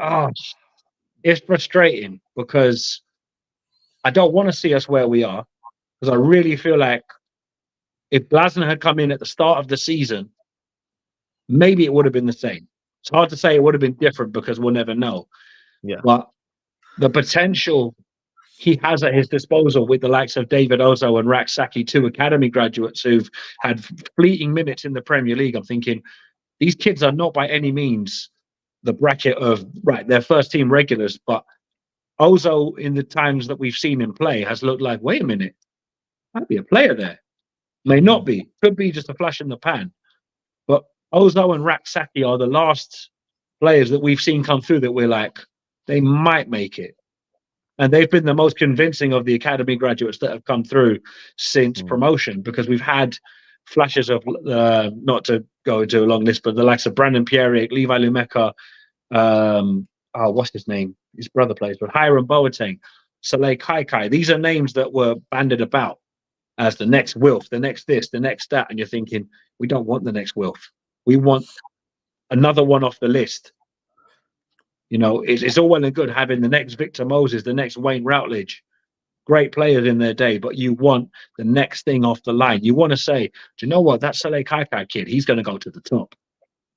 it's frustrating because I don't want to see us where we are, because I really feel like if Glasner had come in at the start of the season, maybe it would have been the same. It's hard to say it would have been different because we'll never know. Yeah. But the potential he has at his disposal with the likes of David Ozo and Rak-Saki, 2 academy graduates who've had fleeting minutes in the Premier League, I'm thinking these kids are not by any means the bracket of, they're first team regulars, but Ozo, in the times that we've seen him play, has looked like, wait a minute, might be a player there. May not be. Could be just a flash in the pan. But Ozo and Rak-Saki are the last players that we've seen come through that we're like, they might make it. And they've been the most convincing of the academy graduates that have come through since promotion, because we've had flashes of, not to go into a long list, but the likes of Brandon Pierre, Levi Lumeka, what's his name? His brother plays, but Hiram Boateng, Saleh Kaikai. These are names that were banded about as the next Wilf, the next this, the next that. And you're thinking, we don't want the next Wilf. We want another one off the list. You know, it's all well and good having the next Victor Moses, the next Wayne Routledge, great players in their day, but you want the next thing off the line. You want to say, do you know what? That Saleh Kaikai kid, he's going to go to the top.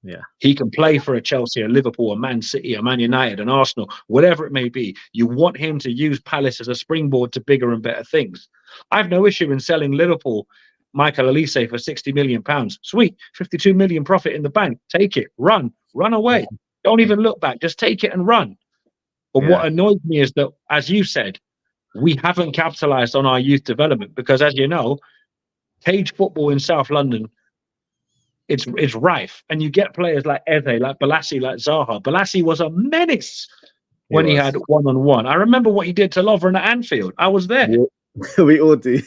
Yeah. He can play for a Chelsea, a Liverpool, a Man City, a Man United, an Arsenal, whatever it may be. You want him to use Palace as a springboard to bigger and better things. I have no issue in selling Liverpool Michael Elise for £60 million. Sweet, 52 million profit in the bank. Take it, run away. Don't even look back. Just take it and run. But what annoys me is that, as you said, we haven't capitalized on our youth development, because, as you know, cage football in South London, it's rife. And you get players like Eze, like Balassi, like Zaha. Balassi was a menace when he had one-on-one. I remember what he did to Lovren at Anfield. I was there. We all do.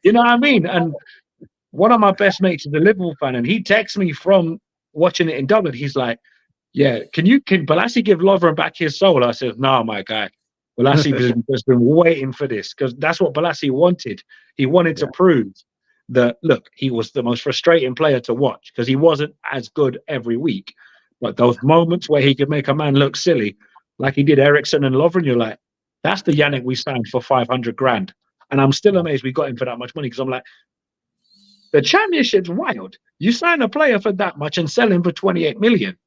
You know what I mean? And one of my best mates is a Liverpool fan, and he texts me from watching it in Dublin. He's like, yeah, can Balassi give Lovren back his soul? I said, no, my guy. Balassi has been waiting for this, because that's what Balassi wanted. He wanted to prove that, look, he was the most frustrating player to watch because he wasn't as good every week. But those moments where he could make a man look silly, like he did Ericsson and Lovren, you're like, that's the Yannick we signed for 500 grand. And I'm still amazed we got him for that much money because I'm like, the championship's wild. You sign a player for that much and sell him for 28 million.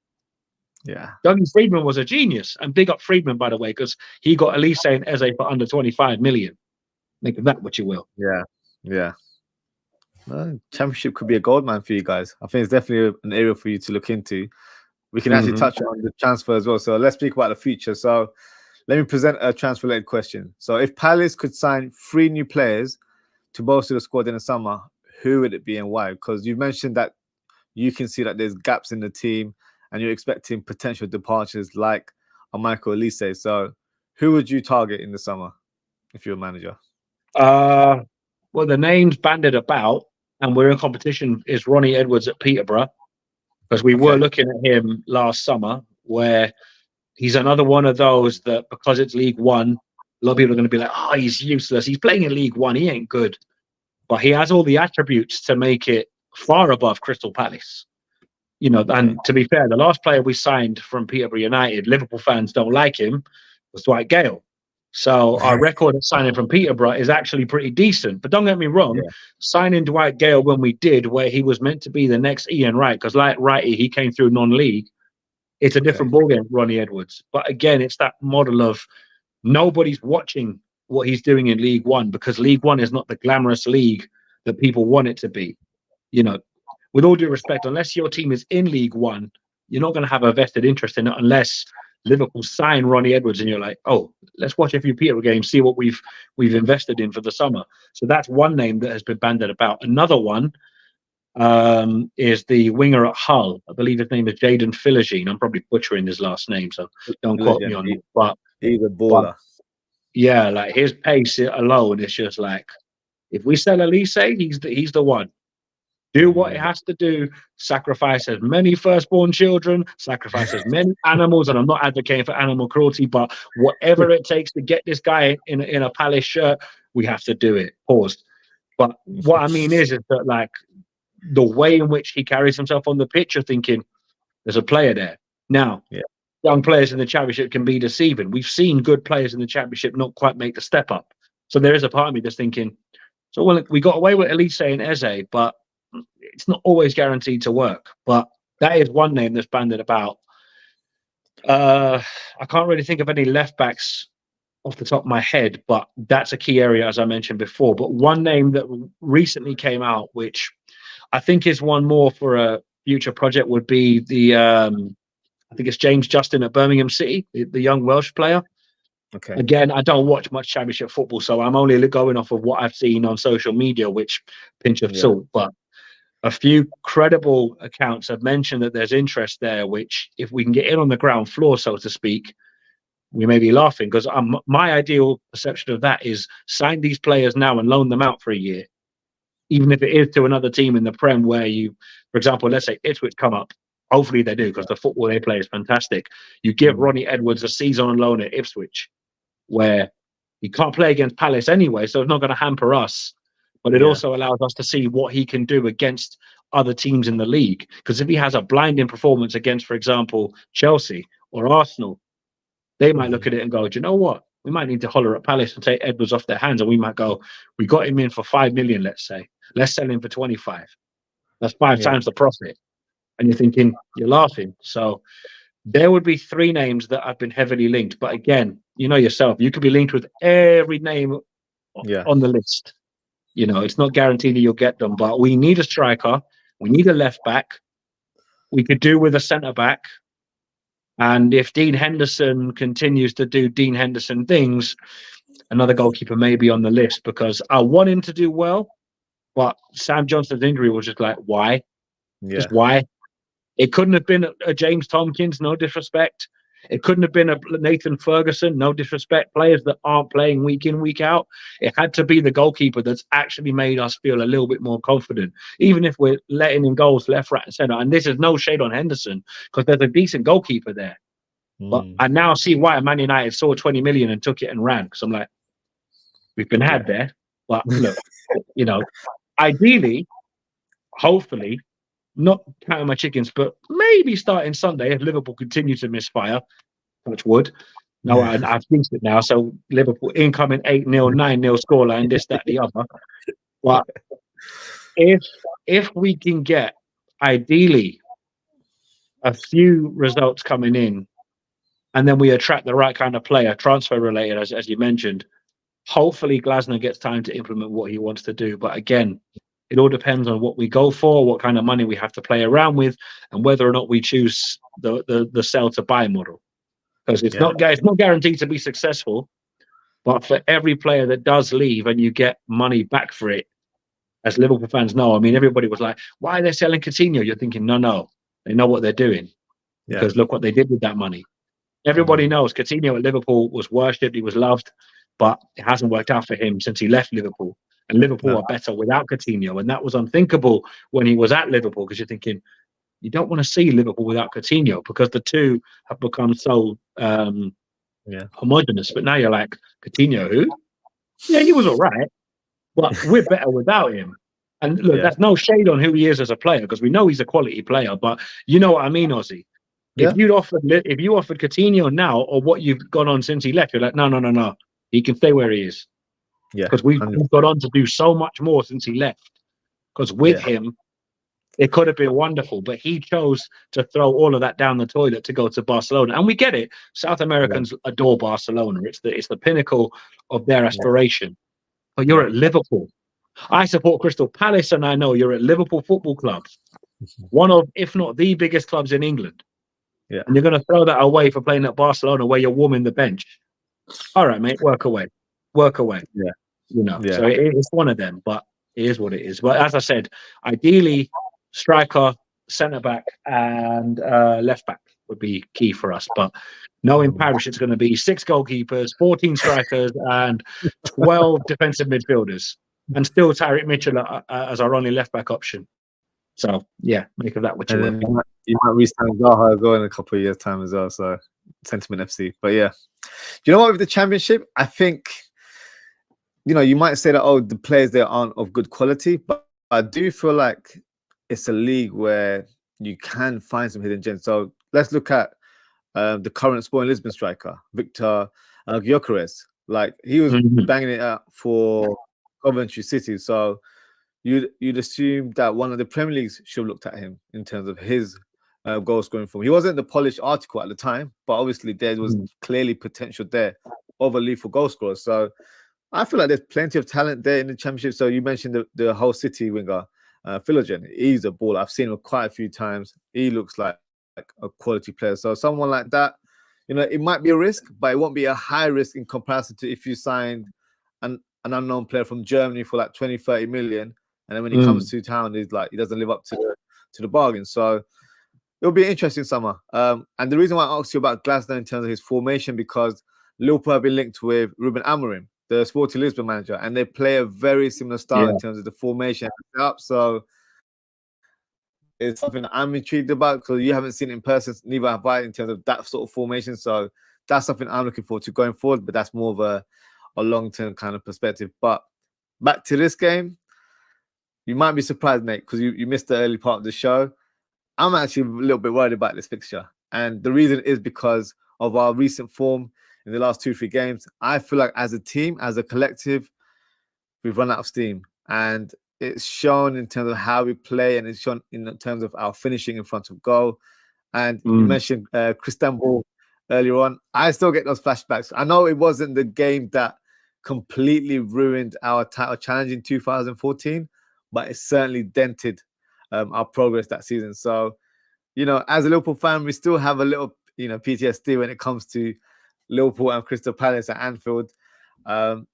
Yeah. Dougie Friedman was a genius. And big up Friedman, by the way, because he got Elise and Eze for under 25 million. Make of that what you will. Yeah. Yeah. Championship could be a gold mine for you guys. I think it's definitely an area for you to look into. We can actually touch on the transfer as well. So let's speak about the future. So let me present a transfer-related question. So if Palace could sign 3 new players to bolster the squad in the summer, who would it be and why? Because you mentioned that you can see that there's gaps in the team and you're expecting potential departures like a Michael Elise. So who would you target in the summer if you're a manager? Well, the names banded about, and we're in competition, is Ronnie Edwards at Peterborough, because we were looking at him last summer, where he's another one of those that, because it's League One, a lot of people are going to be like, oh, he's useless. He's playing in League One. He ain't good. But he has all the attributes to make it far above Crystal Palace. You know, and to be fair, the last player we signed from Peterborough United, Liverpool fans don't like him, was Dwight Gale. So our record of signing from Peterborough is actually pretty decent. But don't get me wrong, signing Dwight Gale when we did, where he was meant to be the next Ian Wright, because like Wrighty, he came through non-league. It's a different ballgame, Ronnie Edwards. But again, it's that model of nobody's watching what he's doing in League One, because League One is not the glamorous league that people want it to be. You know, with all due respect, unless your team is in League One, you're not going to have a vested interest in it unless Liverpool sign Ronnie Edwards and you're like, oh, let's watch a few Peterborough games, see what we've invested in for the summer. So that's one name that has been bandied about. Another one is the winger at Hull. I believe his name is Jaden Philogene. I'm probably butchering his last name, so don't quote me on it. But he's a baller. Yeah, like his pace alone is just like, if we sell Elise, he's the one. Do what it has to do, sacrifice as many firstborn children, sacrifice as many animals, and I'm not advocating for animal cruelty, but whatever it takes to get this guy in a Palace shirt, we have to do it. Pause. But what I mean is that, like, the way in which he carries himself on the pitch, you're thinking, there's a player there. Now, young players in the Championship can be deceiving. We've seen good players in the Championship not quite make the step up. So there is a part of me that's thinking, so well, we got away with Elise and Eze, but it's not always guaranteed to work. But that is one name that's banded about. I can't really think of any left backs off the top of my head, but that's a key area, as I mentioned before. But one name that recently came out, which I think is one more for a future project, would be the I think it's James Justin at Birmingham City, the young Welsh player. Again, I don't watch much Championship football, so I'm only going off of what I've seen on social media, which pinch of salt. But a few credible accounts have mentioned that there's interest there, which if we can get in on the ground floor, so to speak, we may be laughing, because my ideal perception of that is sign these players now and loan them out for a year, even if it is to another team in the Prem where you, for example, let's say Ipswich come up. Hopefully they do, because the football they play is fantastic. You give Ronnie Edwards a season on loan at Ipswich, where he can't play against Palace anyway, so it's not going to hamper us. But it also allows us to see what he can do against other teams in the league. Because if he has a blinding performance against, for example, Chelsea or Arsenal, they might look at it and go, do you know what? We might need to holler at Palace and take Edwards off their hands. And we might go, we got him in for 5 million, let's say. Let's sell him for 25. That's 5 times the profit. And you're thinking, you're laughing. So there would be 3 names that have been heavily linked. But again, you know yourself, you could be linked with every name on the list. You know, it's not guaranteed that you'll get them, but we need a striker. We need a left back. We could do with a centre back. And if Dean Henderson continues to do Dean Henderson things, another goalkeeper may be on the list, because I want him to do well. But Sam Johnson's injury was just like, why? Just why? It couldn't have been a James Tompkins, no disrespect. It couldn't have been a Nathan Ferguson, no disrespect. Players that aren't playing week in, week out. It had to be the goalkeeper that's actually made us feel a little bit more confident, even if we're letting in goals left, right, and centre. And this is no shade on Henderson, because there's a decent goalkeeper there. But I now see why Man United saw 20 million and took it and ran, because I'm like, we've been had there. But look, you know, Ideally, hopefully, not counting my chickens, but maybe starting Sunday if Liverpool continue to misfire, touch wood. No, I've jinxed it now. So Liverpool incoming 8-0, 9-0 scoreline, this, that, the other. But if we can get ideally a few results coming in, and then we attract the right kind of player, transfer related, as you mentioned, hopefully Glasner gets time to implement what he wants to do. But again, it all depends on what we go for, what kind of money we have to play around with, and whether or not we choose the sell to buy model. Because it's not guaranteed to be successful. But for every player that does leave and you get money back for it, as Liverpool fans know, I mean, everybody was like, why are they selling Coutinho? You're thinking, no, they know what they're doing. Because look what they did with that money. Everybody knows Coutinho at Liverpool was worshipped, he was loved, but it hasn't worked out for him since he left Liverpool. And Liverpool are better without Coutinho. And that was unthinkable when he was at Liverpool, because you're thinking, you don't want to see Liverpool without Coutinho, because the two have become so homogenous. But now you're like, Coutinho, who? Yeah, he was all right, but we're better without him. And look, that's no shade on who he is as a player, because we know he's a quality player. But you know what I mean, Ozzy? If you offered Coutinho now, or what you've gone on since he left, you're like, no. He can stay where he is. Yeah. Because we've got on to do so much more since he left. Because with him, it could have been wonderful, but he chose to throw all of that down the toilet to go to Barcelona. And we get it. South Americans adore Barcelona. It's the pinnacle of their aspiration. But you're at Liverpool. I support Crystal Palace, and I know you're at Liverpool Football Club, one of, if not the biggest clubs in England. Yeah. And you're going to throw that away for playing at Barcelona where you're warming the bench. All right, mate, work away. Yeah. You know, so it's one of them, but it is what it is. But as I said, ideally, striker, centre back, and left back would be key for us. But knowing Parish, it's going to be 6 goalkeepers, 14 strikers, and 12 defensive midfielders, and still Tyreek Mitchell as our only left back option. So yeah, make of that what you will. You might re-sign Zaha as well in a couple of years' time as well. So sentiment FC. But yeah, do you know what, with the Championship, I think, you know, you might say that, the players there aren't of good quality, but I do feel like it's a league where you can find some hidden gems. So let's look at the current Sporting Lisbon striker, Victor Gyökeres. Like, he was banging it out for Coventry City. So you'd assume that one of the Premier Leagues should have looked at him in terms of his goal scoring form. He wasn't the polished article at the time, but obviously there was clearly potential there of a lethal goal scorer. So I feel like there's plenty of talent there in the Championship. So you mentioned the whole City winger, Philogen. He's a baller. I've seen him quite a few times. He looks like a quality player. So someone like that, you know, it might be a risk, but it won't be a high risk in comparison to if you signed an unknown player from Germany for like 20, 30 million. And then when he comes to town, he's like, he doesn't live up to the bargain. So it'll be an interesting summer. And the reason why I asked you about Glasner in terms of his formation, because Liverpool have been linked with Ruben Amorim, the Sporting Lisbon manager, and they play a very similar style in terms of the formation and setup. So it's something that I'm intrigued about, because you haven't seen it in person, neither have I, in terms of that sort of formation. So that's something I'm looking forward to going forward, but that's more of a long-term kind of perspective. But back to this game, you might be surprised, mate, because you missed the early part of the show. I'm actually a little bit worried about this fixture. And the reason is because of our recent form in the last 2-3 games. I feel like as a team, as a collective, we've run out of steam. And it's shown in terms of how we play, and it's shown in terms of our finishing in front of goal. And you mentioned Cristiano earlier on. I still get those flashbacks. I know it wasn't the game that completely ruined our title challenge in 2014, but it certainly dented our progress that season. So, you know, as a Liverpool fan, we still have a little, you know, PTSD when it comes to Liverpool and Crystal Palace at Anfield. But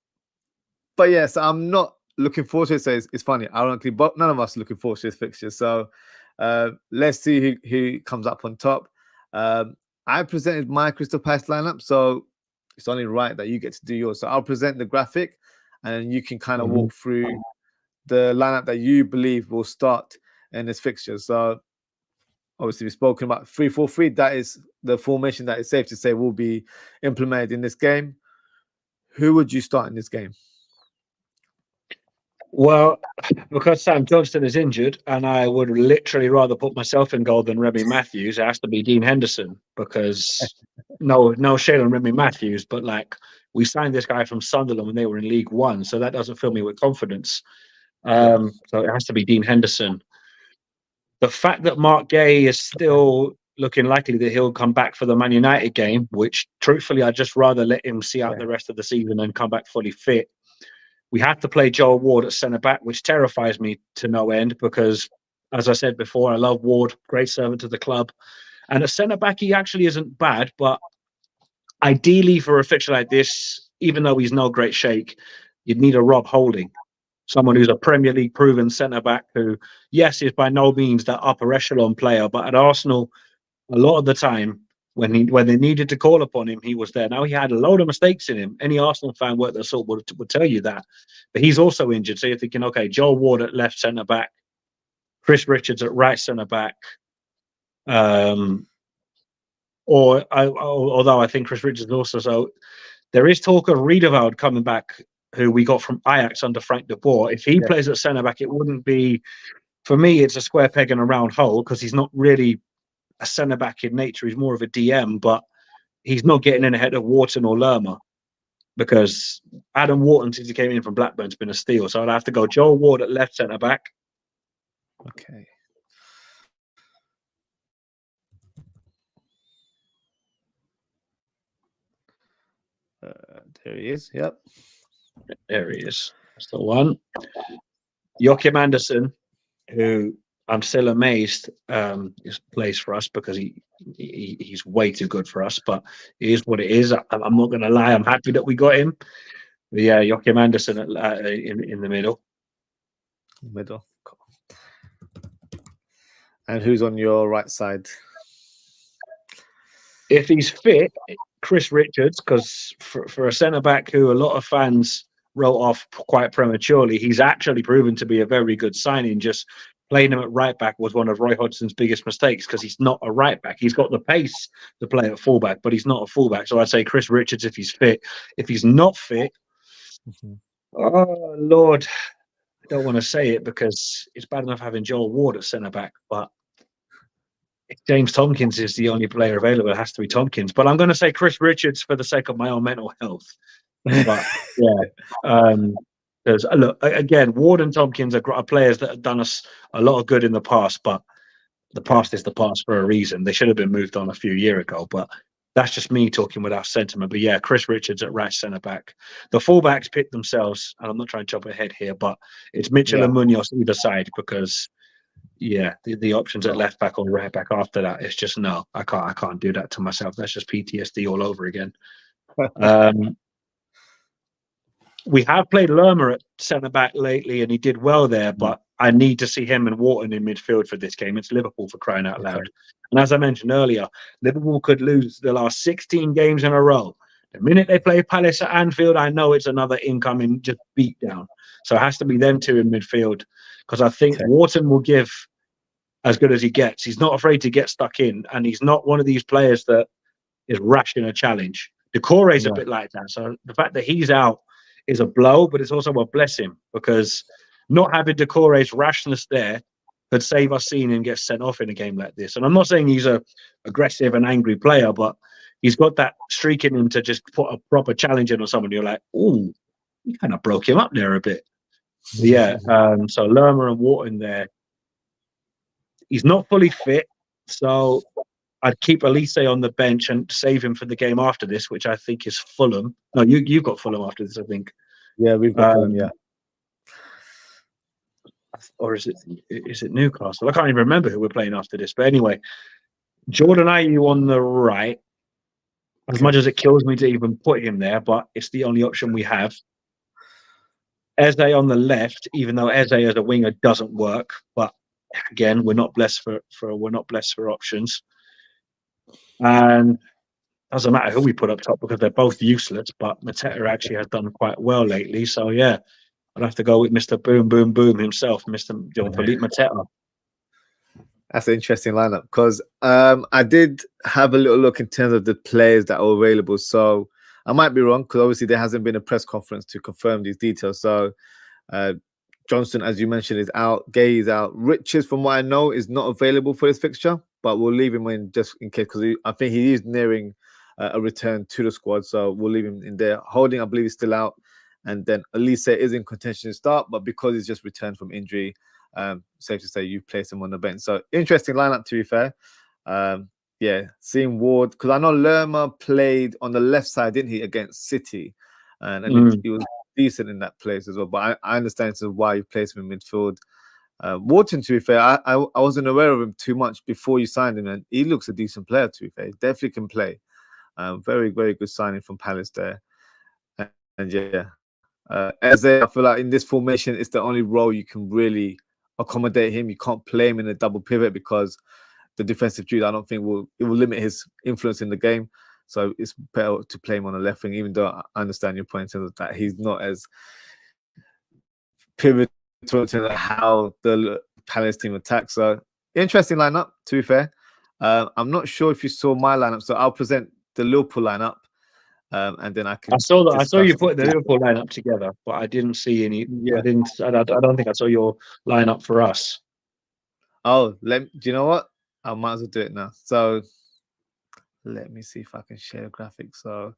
yes, I'm not looking forward to it. So it's funny. Ironically, but none of us are looking forward to this fixture. So let's see who comes up on top. I presented my Crystal Palace lineup, so it's only right that you get to do yours. So I'll present the graphic, and you can kind of walk through the lineup that you believe will start in this fixture. So obviously we've spoken about 3-4-3. That is the formation that is safe to say will be implemented in this game. Who would you start in this game? Well, because Sam Johnston is injured, and I would literally rather put myself in goal than Remy Matthews, it has to be Dean Henderson. Because no shade on Remy Matthews, but like we signed this guy from Sunderland when they were in League One, so that doesn't fill me with confidence. Yeah. So it has to be Dean Henderson. The fact that Mark Gay is still looking likely that he'll come back for the Man United game, which truthfully I'd just rather let him see out the rest of the season and come back fully fit. We have to play Joel Ward at centre back, which terrifies me to no end because, as I said before, I love Ward, great servant to the club. And at centre back, he actually isn't bad, but ideally for a fixture like this, even though he's no great shake, you'd need a Rob Holding, someone who's a Premier League proven centre back who, yes, is by no means that upper echelon player, but at Arsenal, a lot of the time, when they needed to call upon him, he was there. Now he had a load of mistakes in him. Any Arsenal fan worth their salt would tell you that. But he's also injured. So you're thinking, okay, Joel Ward at left centre back, Chris Richards at right centre back. Although I think Chris Richards also. So there is talk of Riedewald coming back, who we got from Ajax under Frank de Boer. If he plays at centre back, it wouldn't be, for me, it's a square peg in a round hole because he's not really a centre back in nature. He's more of a DM, but he's not getting in ahead of Wharton or Lerma because Adam Wharton, since he came in from Blackburn, has been a steal. So I'd have to go Joel Ward at left centre back. Okay. There he is. Yep. There he is. That's the one. Joachim Andersen, who I'm still amazed plays for us because he's way too good for us, but it is what it is. I'm not going to lie. I'm happy that we got him. But yeah, Joachim Andersen in the middle. Middle. Cool. And who's on your right side? If he's fit, Chris Richards, because for a centre-back who a lot of fans wrote off quite prematurely, he's actually proven to be a very good signing. Just playing him at right-back was one of Roy Hodgson's biggest mistakes because he's not a right-back. He's got the pace to play at full-back, but he's not a full-back. So I'd say Chris Richards if he's fit. If he's not fit, oh, Lord, I don't want to say it because it's bad enough having Joel Ward at centre-back, but if James Tompkins is the only player available, it has to be Tompkins. But I'm going to say Chris Richards for the sake of my own mental health. But yeah, because look, again, Ward and Tompkins are players that have done us a lot of good in the past, but the past is the past for a reason. They should have been moved on a few years ago, but that's just me talking without sentiment. But yeah, Chris Richards at right centre back. The fullbacks pick themselves, and I'm not trying to jump ahead here, but it's Mitchell and Munoz either side because the options at left back or right back after that, it's just no, I can't do that to myself. That's just PTSD all over again. We have played Lerma at centre back lately, and he did well there. But I need to see him and Wharton in midfield for this game. It's Liverpool, for crying out loud. And as I mentioned earlier, Liverpool could lose the last 16 games in a row. The minute they play Palace at Anfield, I know it's another incoming just beat down. So it has to be them two in midfield because I think Wharton will give as good as he gets. He's not afraid to get stuck in, and he's not one of these players that is rash in a challenge. Decore is a bit like that. So the fact that he's out is a blow, but it's also a blessing because not having Decore's rashness there could save us seeing him get sent off in a game like this. And I'm not saying he's a aggressive and angry player, but he's got that streak in him to just put a proper challenge in on someone. You're like, ooh, you kind of broke him up there a bit. But yeah, so Lerma and Wharton there. He's not fully fit, so I'd keep Elise on the bench and save him for the game after this, which I think is Fulham. No, you've got Fulham after this, I think. Yeah, we've got Fulham, yeah. Or is it Newcastle? I can't even remember who we're playing after this. But anyway, Jordan Ayew on the right. As much as it kills me to even put him there, but it's the only option we have. Eze on the left, even though Eze as a winger doesn't work, but again, we're not blessed for options. And doesn't matter who we put up top because they're both useless, but Mateta actually has done quite well lately. So yeah, I'd have to go with Mr. Boom Boom Boom himself, Mr. Philippe Mateta. That's an interesting lineup because I did have a little look in terms of the players that are available. So I might be wrong because obviously there hasn't been a press conference to confirm these details. So Johnson, as you mentioned, is out. Gay is out. Richards, from what I know, is not available for this fixture, but we'll leave him in just in case because I think he is nearing a return to the squad. So we'll leave him in there. Holding, I believe, is still out. And then Elise is in contention to start, but because he's just returned from injury, safe to say you've placed him on the bench. So interesting lineup, to be fair. Yeah, seeing Ward, because I know Lerma played on the left side, didn't he, against City? And he was decent in that place as well. But I understand why you placed him in midfield. Wharton, to be fair, I wasn't aware of him too much before you signed him, and he looks a decent player, to be fair. He definitely can play. Very, very good signing from Palace there. And yeah, as I feel like in this formation, it's the only role you can really accommodate him. You can't play him in a double pivot because the defensive dude, I don't think will limit his influence in the game. So it's better to play him on the left wing, even though I understand your point in terms of that he's not as pivotal to how the Palace team attacks. So interesting lineup, to be fair. I'm not sure if you saw my lineup, so I'll present the Liverpool lineup, and then I can. I saw you put the Liverpool lineup together, but I didn't see any. Yeah. I don't think I saw your lineup for us. Oh, do you know what? I might as well do it now. So let me see if I can share a graphic. So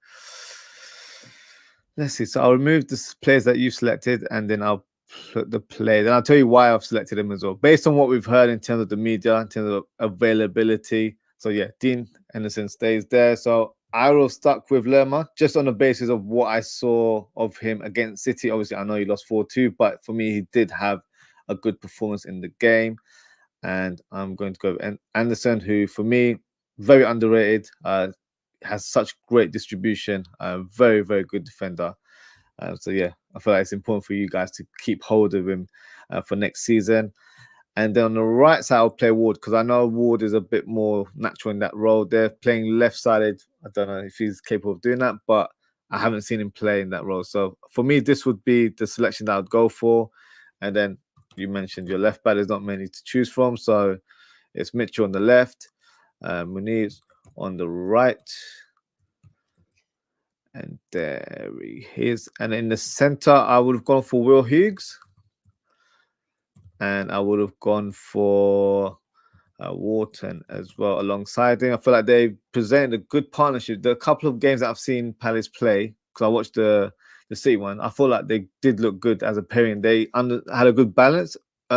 let's see. So I'll remove the players that you selected, and then I'll put the players. And I'll tell you why I've selected them as well, based on what we've heard in terms of the media, in terms of availability. So yeah, Dean Henderson stays there. So I will stuck with Lerma just on the basis of what I saw of him against City. Obviously, I know he lost 4-2, but for me, he did have a good performance in the game. And I'm going to go with Anderson, who for me, very underrated, has such great distribution, very, very good defender. So yeah, I feel like it's important for you guys to keep hold of him for next season. And then on the right side, I'll play Ward because I know Ward is a bit more natural in that role. They're playing left-sided. I don't know if he's capable of doing that, but I haven't seen him play in that role. So for me, this would be the selection that I'd go for. And then you mentioned your left back. There's not many to choose from. So it's Mitchell on the left, Muniz on the right. And there he is. And in the center, I would have gone for Will Hughes. And I would have gone for Wharton as well alongside him. I feel like they presented a good partnership. There are a couple of games that I've seen Palace play, because I watched the City one. I feel like they did look good as a pairing. They had a good balance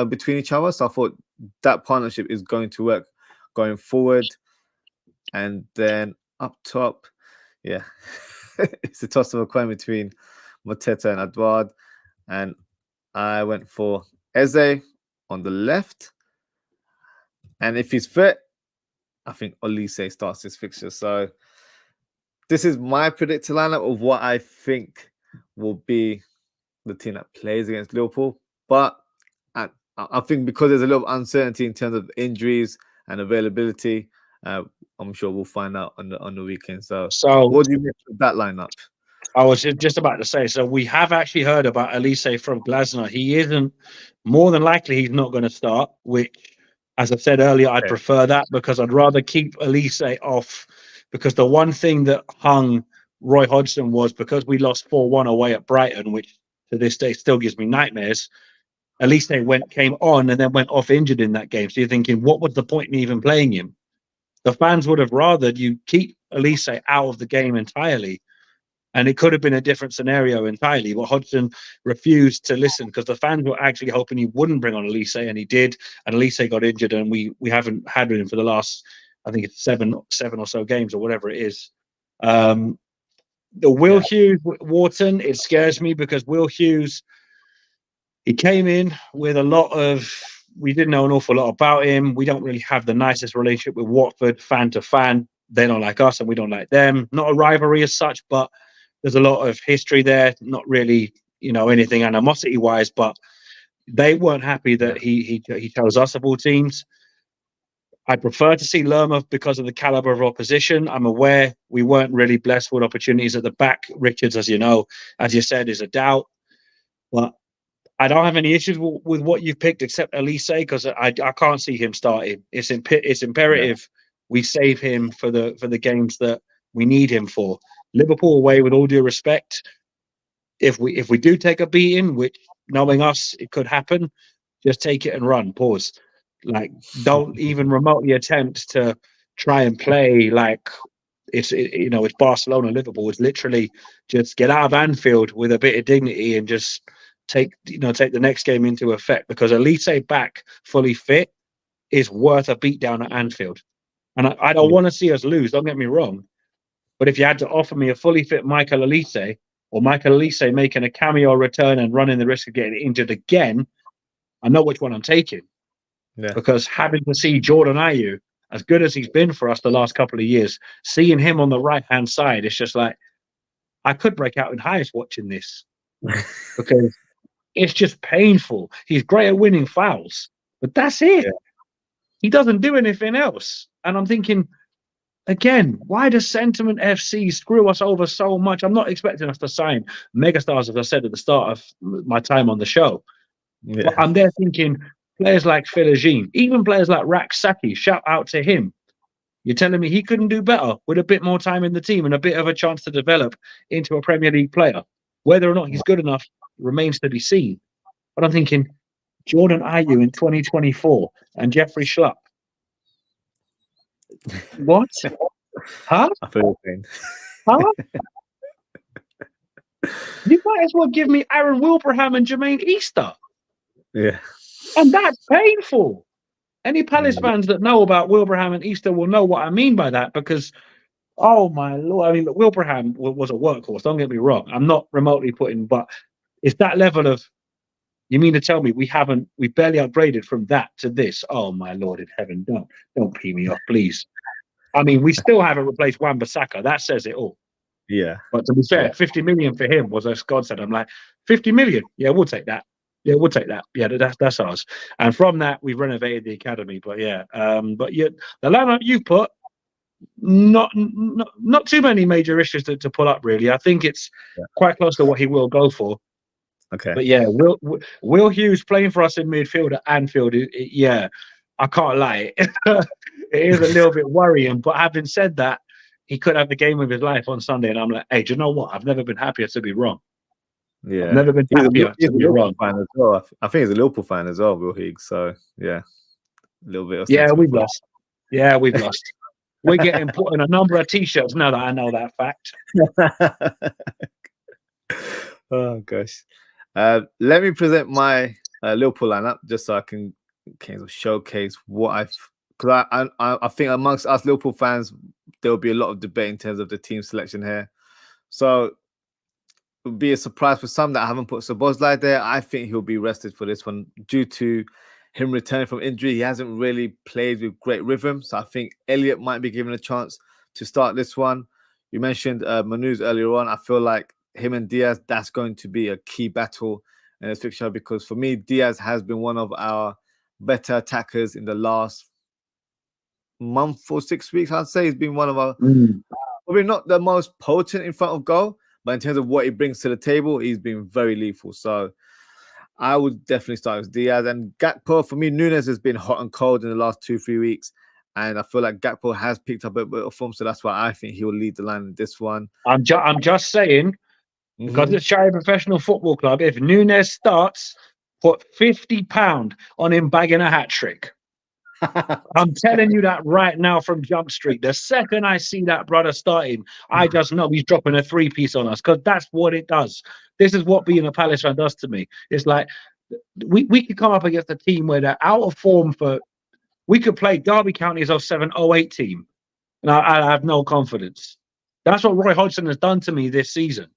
between each other. So I thought that partnership is going to work going forward. And then up top, yeah, it's a toss of a coin between Mateta and Edouard. And I went for Eze on the left. And if he's fit, I think Olise starts this fixture. So this is my predicted lineup of what I think will be the team that plays against Liverpool. But I think because there's a little uncertainty in terms of injuries and availability, I'm sure we'll find out on the weekend. So what do you make of that lineup? I was just about to say, so we have actually heard about Elise from Glasner. He isn't, more than likely, he's not going to start, which, as I said earlier, I'd prefer that because I'd rather keep Elise off, because the one thing that hung Roy Hodgson was, because we lost 4-1 away at Brighton, which to this day still gives me nightmares, Elise came on and then went off injured in that game. So you're thinking, what was the point in even playing him? The fans would have rather you keep Elise out of the game entirely. And it could have been a different scenario entirely, but Hodgson refused to listen because the fans were actually hoping he wouldn't bring on Elise, and he did. And Elise got injured, and we haven't had him for the last, I think it's seven or so games or whatever it is. The Will Hughes Wharton, it scares me because Will Hughes, he came in with a lot of, we didn't know an awful lot about him. We don't really have the nicest relationship with Watford, fan to fan. They don't like us and we don't like them. Not a rivalry as such, but there's a lot of history there. Not really, anything animosity wise, but they weren't happy that he chose us of all teams. I prefer to see Lerma because of the caliber of opposition. I'm aware we weren't really blessed with opportunities at the back. Richards, as you said, is a doubt. But I don't have any issues with what you've picked except Elise, because I can't see him starting. It's imperative we save him for the games that we need him for. Liverpool away, with all due respect, if we do take a beating, which knowing us, it could happen. Just take it and run. Pause. Like, don't even remotely attempt to try and play like it's Barcelona, Liverpool. It's literally just get out of Anfield with a bit of dignity and just take the next game into effect, because Elise back fully fit is worth a beatdown at Anfield. And I don't want to see us lose, don't get me wrong. But if you had to offer me a fully fit Michael Elise, or Michael Elise making a cameo return and running the risk of getting injured again, I know which one I'm taking. Yeah. Because having to see Jordan Ayew, as good as he's been for us the last couple of years, seeing him on the right-hand side, it's just like, I could break out in highs watching this. Because it's just painful. He's great at winning fouls, but that's it. Yeah. He doesn't do anything else. And I'm thinking, again, why does Sentiment FC screw us over so much? I'm not expecting us to sign megastars, as I said at the start of my time on the show. Yeah. But I'm there thinking, players like Philogene, even players like Raksaki, shout out to him. You're telling me he couldn't do better with a bit more time in the team and a bit of a chance to develop into a Premier League player? Whether or not he's good enough remains to be seen. But I'm thinking, Jordan Ayew in 2024 and Jeffrey Schlupp. What? Huh? I feel pain. Huh? You might as well give me Aaron Wilbraham and Jermaine Easter. Yeah. And that's painful. Any Palace fans that know about Wilbraham and Easter will know what I mean by that, because, oh my Lord, I mean, Wilbraham was a workhorse, don't get me wrong. I'm not remotely putting, but it's that level of, you mean to tell me we barely upgraded from that to this? Oh my Lord in heaven, don't pee me off, please. I mean, we still haven't replaced Wan-Bissaka. That says it all. Yeah. But to be fair, 50 million for him was, as God said, I'm like, 50 million? Yeah, we'll take that. Yeah, we'll take that. Yeah, that's ours. And from that, we've renovated the academy. But yeah, the lineup you put, not too many major issues to pull up, really. I think it's quite close to what he will go for. Okay. But yeah, Will Hughes playing for us in midfield at Anfield, yeah, I can't lie. It is a little bit worrying. But having said that, he could have the game of his life on Sunday. And I'm like, hey, do you know what? I've never been happier to be wrong. Yeah, I've never been happier to be wrong. Fan as well. I think he's a Liverpool fan as well, Will Higgs. So yeah, a little bit of we've lost. Yeah, we've lost. We're getting put in a number of t-shirts now that I know that fact. Oh gosh, let me present my Liverpool lineup just so I can kind of showcase what because I think amongst us Liverpool fans there will be a lot of debate in terms of the team selection here. So it would be a surprise for some that I haven't put OZWRLD there. I think he'll be rested for this one due to him returning from injury. He hasn't really played with great rhythm. So I think Elliott might be given a chance to start this one. You mentioned Manus earlier on. I feel like him and Diaz, that's going to be a key battle in this fixture, because for me, Diaz has been one of our better attackers in the last month or 6 weeks. I'd say he's been one of our probably not the most potent in front of goal, but in terms of what he brings to the table, he's been very lethal. So I would definitely start with Diaz. And Gakpo, for me, Nunes has been hot and cold in the last 2-3 weeks. And I feel like Gakpo has picked up a bit of form. So that's why I think he will lead the line in this one. I'm just saying, because it's Shire Professional Football Club, if Nunes starts, put £50 on him bagging a hat-trick. I'm telling you that right now from Jump Street. The second I see that brother starting, I just know he's dropping a 3-piece on us, because that's what it does. This is what being a Palace fan does to me. It's like we could come up against a team where they're out of form we could play Derby County's 07-08 team, and I have no confidence. That's what Roy Hodgson has done to me this season.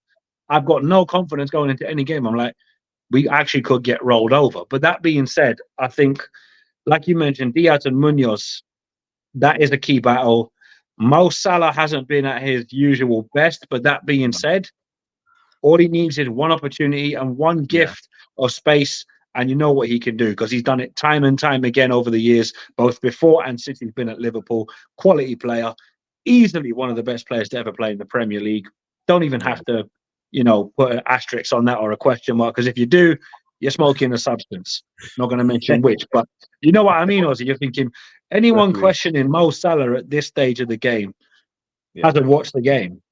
I've got no confidence going into any game. I'm like, we actually could get rolled over. But that being said, I think, like you mentioned, Diaz and Munoz, that is a key battle. Mo Salah hasn't been at his usual best, but that being said, all he needs is one opportunity and one gift of space, and you know what he can do, because he's done it time and time again over the years, both before and since he's been at Liverpool. Quality player, easily one of the best players to ever play in the Premier League. Don't even have to, put an asterisk on that or a question mark, because if you do, you're smoking a substance. Not going to mention which, but you know what I mean, Ozzy? You're thinking, anyone questioning Mo Salah at this stage of the game hasn't watched the game.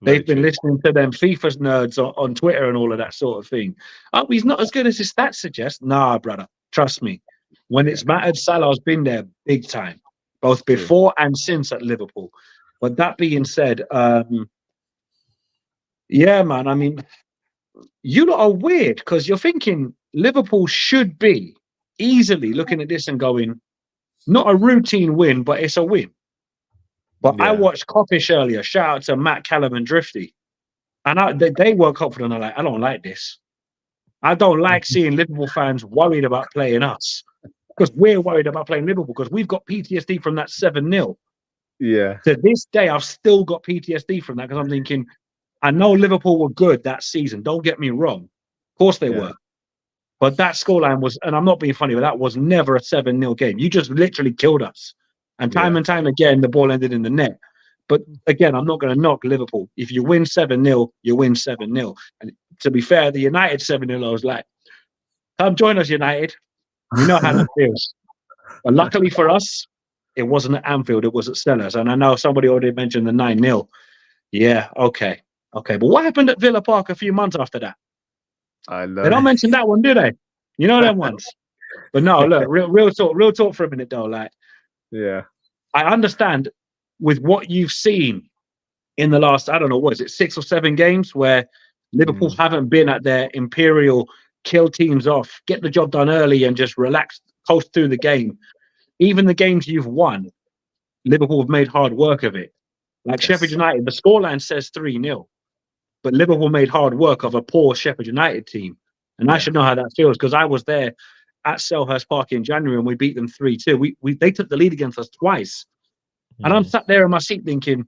They've been listening to them FIFA's nerds on Twitter and all of that sort of thing. Oh, he's not as good as his stats suggest. Nah, brother. Trust me. When it's mattered, Salah's been there big time, both before and since at Liverpool. But that being said, yeah, man, I mean, you lot are weird because you're thinking Liverpool should be easily looking at this and going, not a routine win, but it's a win. But I watched Coppish earlier. Shout out to Matt, Callum, and Drifty. And they were confident. I'm like, I don't like this. I don't like seeing Liverpool fans worried about playing us because we're worried about playing Liverpool because we've got PTSD from that 7-0. Yeah. To this day, I've still got PTSD from that because I'm thinking, I know Liverpool were good that season. Don't get me wrong. Of course they were. But that scoreline was, and I'm not being funny, but that was never a 7-0 game. You just literally killed us. And time again, the ball ended in the net. But again, I'm not going to knock Liverpool. If you win 7-0, you win 7-0. And to be fair, the United 7-0, I was like, come join us, United. We know how that feels. But luckily for us, it wasn't at Anfield, it was at Sellers. And I know somebody already mentioned the 9-0. Yeah, okay. Okay. But what happened at Villa Park a few months after that? I know. They don't mention that one, do they? You know them ones. But no, look, real talk for a minute though. Like, I understand with what you've seen in the last, I don't know, what is it, 6 or 7 games where Liverpool haven't been at their imperial kill teams off, get the job done early and just relax, coast through the game. Even the games you've won, Liverpool have made hard work of it. Like Sheffield United, the scoreline says 3-0, but Liverpool made hard work of a poor Sheffield United team. And I should know how that feels because I was there at Selhurst Park in January and we beat them 3-2. They took the lead against us twice. And I'm sat there in my seat thinking,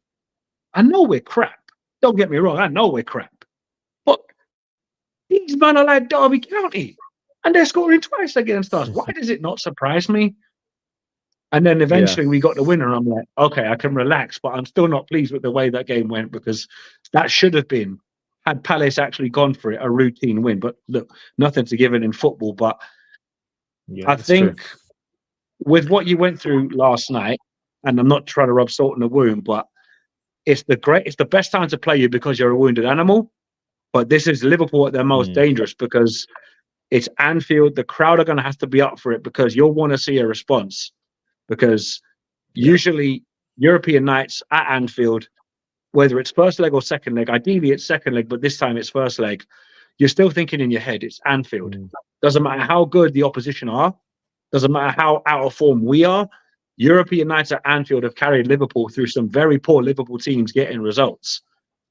I know we're crap. Don't get me wrong, I know we're crap. But these men are like Derby County and they're scoring twice against us. Why does it not surprise me? And then eventually we got the winner and I'm like, okay, I can relax, but I'm still not pleased with the way that game went because that should have been, had Palace actually gone for it, a routine win. But look, nothing to give it in football. But I think with what you went through last night, and I'm not trying to rub salt in the wound, but it's the best time to play you because you're a wounded animal. But this is Liverpool at their most dangerous because it's Anfield. The crowd are going to have to be up for it because you'll want to see a response. Because usually European nights at Anfield, whether it's first leg or second leg, ideally it's second leg, but this time it's first leg, you're still thinking in your head, it's Anfield. Doesn't matter how good the opposition are, doesn't matter how out of form we are, European nights at Anfield have carried Liverpool through some very poor Liverpool teams getting results.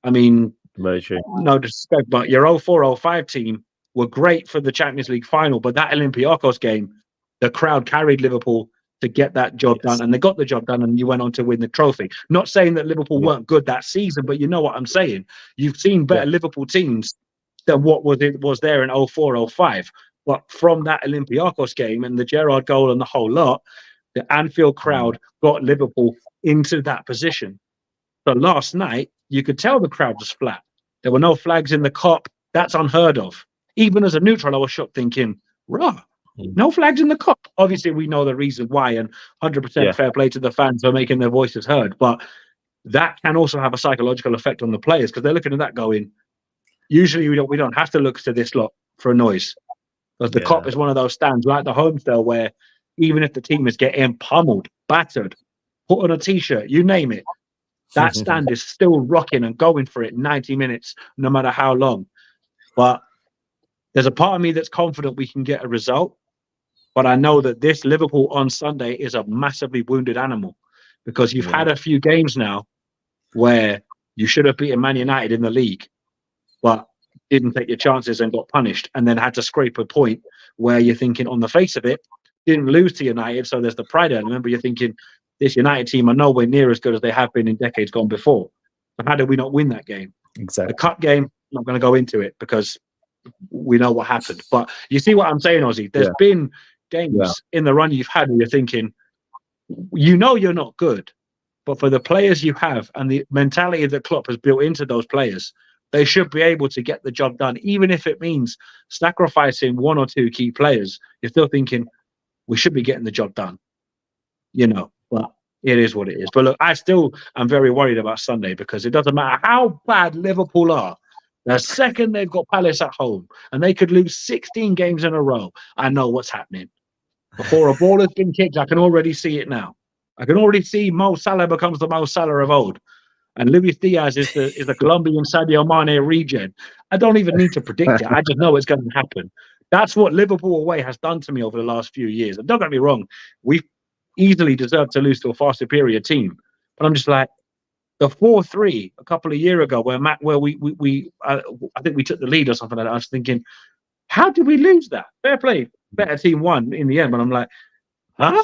I mean, no disrespect, but your 04-05 team were great for the Champions League final, but that Olympiacos game, the crowd carried Liverpool to get that job done, and they got the job done, and you went on to win the trophy. Not saying that Liverpool weren't good that season, but you know what I'm saying. You've seen better Liverpool teams than what was there in 04-05. But from that Olympiacos game and the Gerrard goal and the whole lot, the Anfield crowd got Liverpool into that position. So last night, you could tell the crowd was flat. There were no flags in the Kop. That's unheard of. Even as a neutral, I was shocked thinking, rah, no flags in the Kop. Obviously, we know the reason why, and 100% fair play to the fans for making their voices heard. But that can also have a psychological effect on the players because they're looking at that going, usually we don't have to look to this lot for a noise. Because the Kop is one of those stands like the Homestyle where even if the team is getting pummeled, battered, put on a T-shirt, you name it, that stand is still rocking and going for it 90 minutes, no matter how long. But there's a part of me that's confident we can get a result. But I know that this Liverpool on Sunday is a massively wounded animal because you've had a few games now where you should have beaten Man United in the league, but didn't take your chances and got punished and then had to scrape a point where you're thinking on the face of it, didn't lose to United. So there's the pride element, but you're thinking this United team are nowhere near as good as they have been in decades gone before. So how did we not win that game? Exactly. The cup game, I'm not going to go into it because we know what happened. But you see what I'm saying, Ozzy? There's been games in the run you've had where you're thinking, you know you're not good, but for the players you have and the mentality that Klopp has built into those players, they should be able to get the job done, even if it means sacrificing 1 or 2 key players. You're still thinking, we should be getting the job done, you know. But It is what it is. But look, I still am very worried about Sunday because it doesn't matter how bad Liverpool are. The second they've got Palace at home and they could lose 16 games in a row, I know what's happening. Before a ball has been kicked, I can already see it now. I can already see Mo Salah becomes the Mo Salah of old. And Luis Diaz is the Colombian Sadio Mane regen. I don't even need to predict it. I just know it's going to happen. That's what Liverpool away has done to me over the last few years. And don't get me wrong, we've easily deserved to lose to a far superior team. But I'm just like, the 4-3 a couple of years ago, where I think we took the lead or something like that. I was thinking, how did we lose that? Fair play, better team won in the end. But I'm like, huh?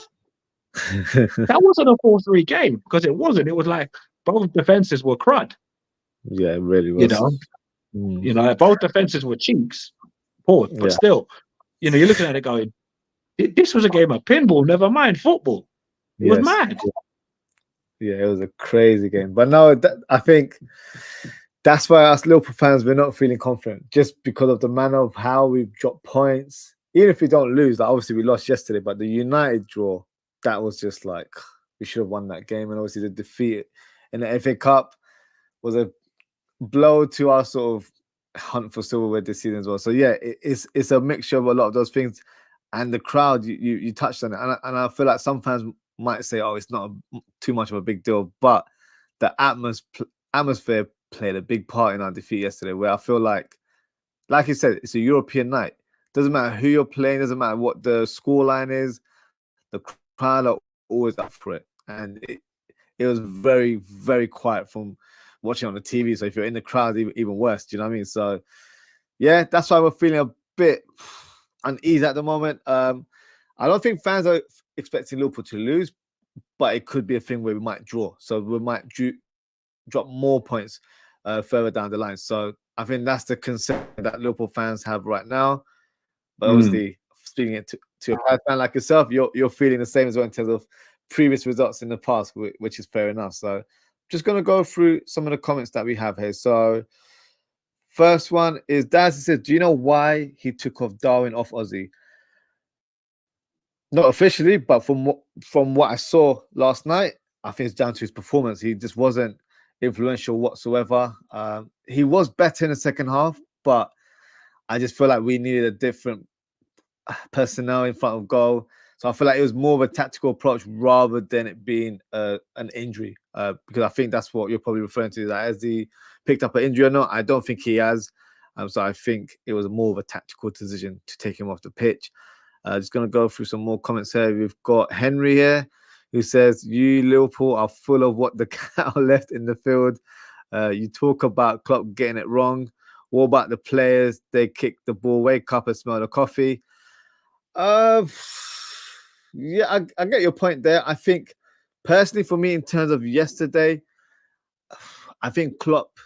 That wasn't a 4-3 game because it wasn't. It was like both defenses were crud. Yeah, it really was. You know, both defenses were cheeks. Pause, but still, you know, you're looking at it going, this was a game of pinball. Never mind football. It was mad. Yeah, it was a crazy game. But no, I think that's why us Liverpool fans, we're not feeling confident just because of the manner of how we've dropped points. Even if we don't lose, like obviously we lost yesterday, but the United draw, that was just like, we should have won that game. And obviously the defeat in the FA Cup was a blow to our sort of hunt for silverware this season as well. So yeah, it's a mixture of a lot of those things. And the crowd, you touched on it. And I feel like some fans might say, oh, it's not too much of a big deal. But the atmosphere played a big part in our defeat yesterday, where I feel like you said, it's a European night. Doesn't matter who you're playing, doesn't matter what the scoreline is, the crowd are always up for it. And it was very, very quiet from watching on the TV. So if you're in the crowd, even worse. Do you know what I mean? So yeah, that's why we're feeling a bit uneasy at the moment. I don't think fans are expecting Liverpool to lose, but it could be a thing where we might draw. So we might drop more points further down the line. So I think that's the concern that Liverpool fans have right now. But obviously, speaking it to a fan like yourself, you're feeling the same as well in terms of previous results in the past, which is fair enough. So just going to go through some of the comments that we have here. So first one is Daz. He says, do you know why he took off Darwin off Ozzy? Not officially, but from what I saw last night, I think it's down to his performance. He just wasn't influential whatsoever. He was better in the second half, but I just feel like we needed a different personnel in front of goal. So I feel like it was more of a tactical approach rather than it being an injury. Because I think that's what you're probably referring to. That has he picked up an injury or not? I don't think he has. So I think it was more of a tactical decision to take him off the pitch. Just going to go through some more comments here. We've got Henry here, who says, you Liverpool are full of what the cow left in the field. You talk about Klopp getting it wrong. What about the players? They kick the ball, wake up and smell the coffee. Yeah, I get your point there. I think, personally for me, in terms of yesterday, I think Klopp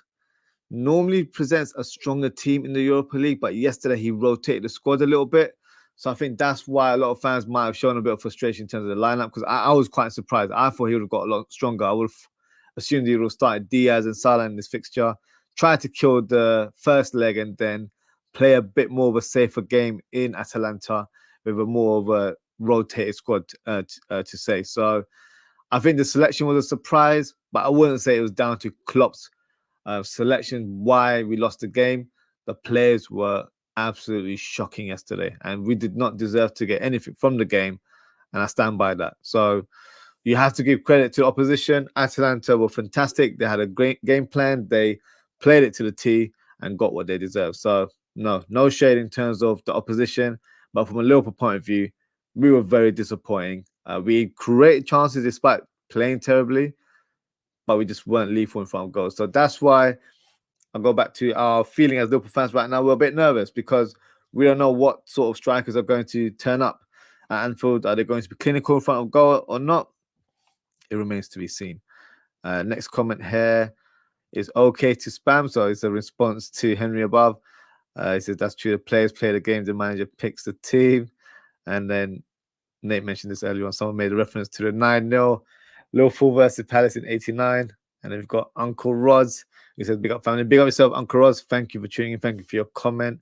normally presents a stronger team in the Europa League, but yesterday he rotated the squad a little bit. So I think that's why a lot of fans might have shown a bit of frustration in terms of the lineup, because I was quite surprised. I thought he would have got a lot stronger. I would have assumed he would have started Diaz and Salah in this fixture, tried to kill the first leg and then play a bit more of a safer game in Atalanta with a more of a rotated squad to say. So I think the selection was a surprise, but I wouldn't say it was down to Klopp's selection why we lost the game. The players were absolutely shocking yesterday, and we did not deserve to get anything from the game, and I stand by that. So you have to give credit to the opposition. Atalanta were fantastic. They had a great game plan. They played it to the T and got what they deserved. So no shade in terms of the opposition, but from a Liverpool point of view, we were very disappointing. We created chances despite playing terribly, but we just weren't lethal in front of goals. So that's why I'll go back to our feeling as Liverpool fans right now. We're a bit nervous because we don't know what sort of strikers are going to turn up at Anfield. Are they going to be clinical in front of goal or not? It remains to be seen. Next comment here is okay to spam. So it's a response to Henry above. He says that's true. The players play the game, the manager picks the team. And then Nate mentioned this earlier on. Someone made a reference to the 9-0 Liverpool versus Palace in 89. And then we've got Uncle Roz. He says, big up family. Big up yourself, Uncle Roz. Thank you for tuning in. Thank you for your comment.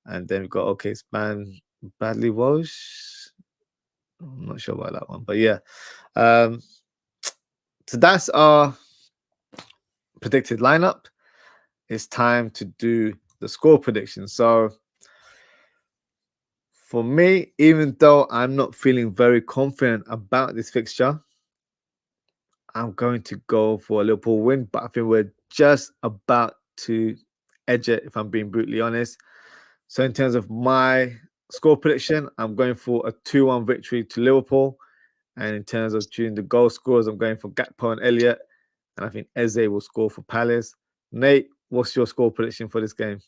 And then we've got okay, Span Badly Walsh. I'm not sure about that one. But yeah. So that's our predicted lineup. It's time to do the score prediction. So for me, even though I'm not feeling very confident about this fixture, I'm going to go for a Liverpool win, but I think we're just about to edge it, if I'm being brutally honest. So in terms of my score prediction, I'm going for a 2-1 victory to Liverpool. And in terms of choosing the goal scorers, I'm going for Gakpo and Elliott. And I think Eze will score for Palace. Nate, what's your score prediction for this game?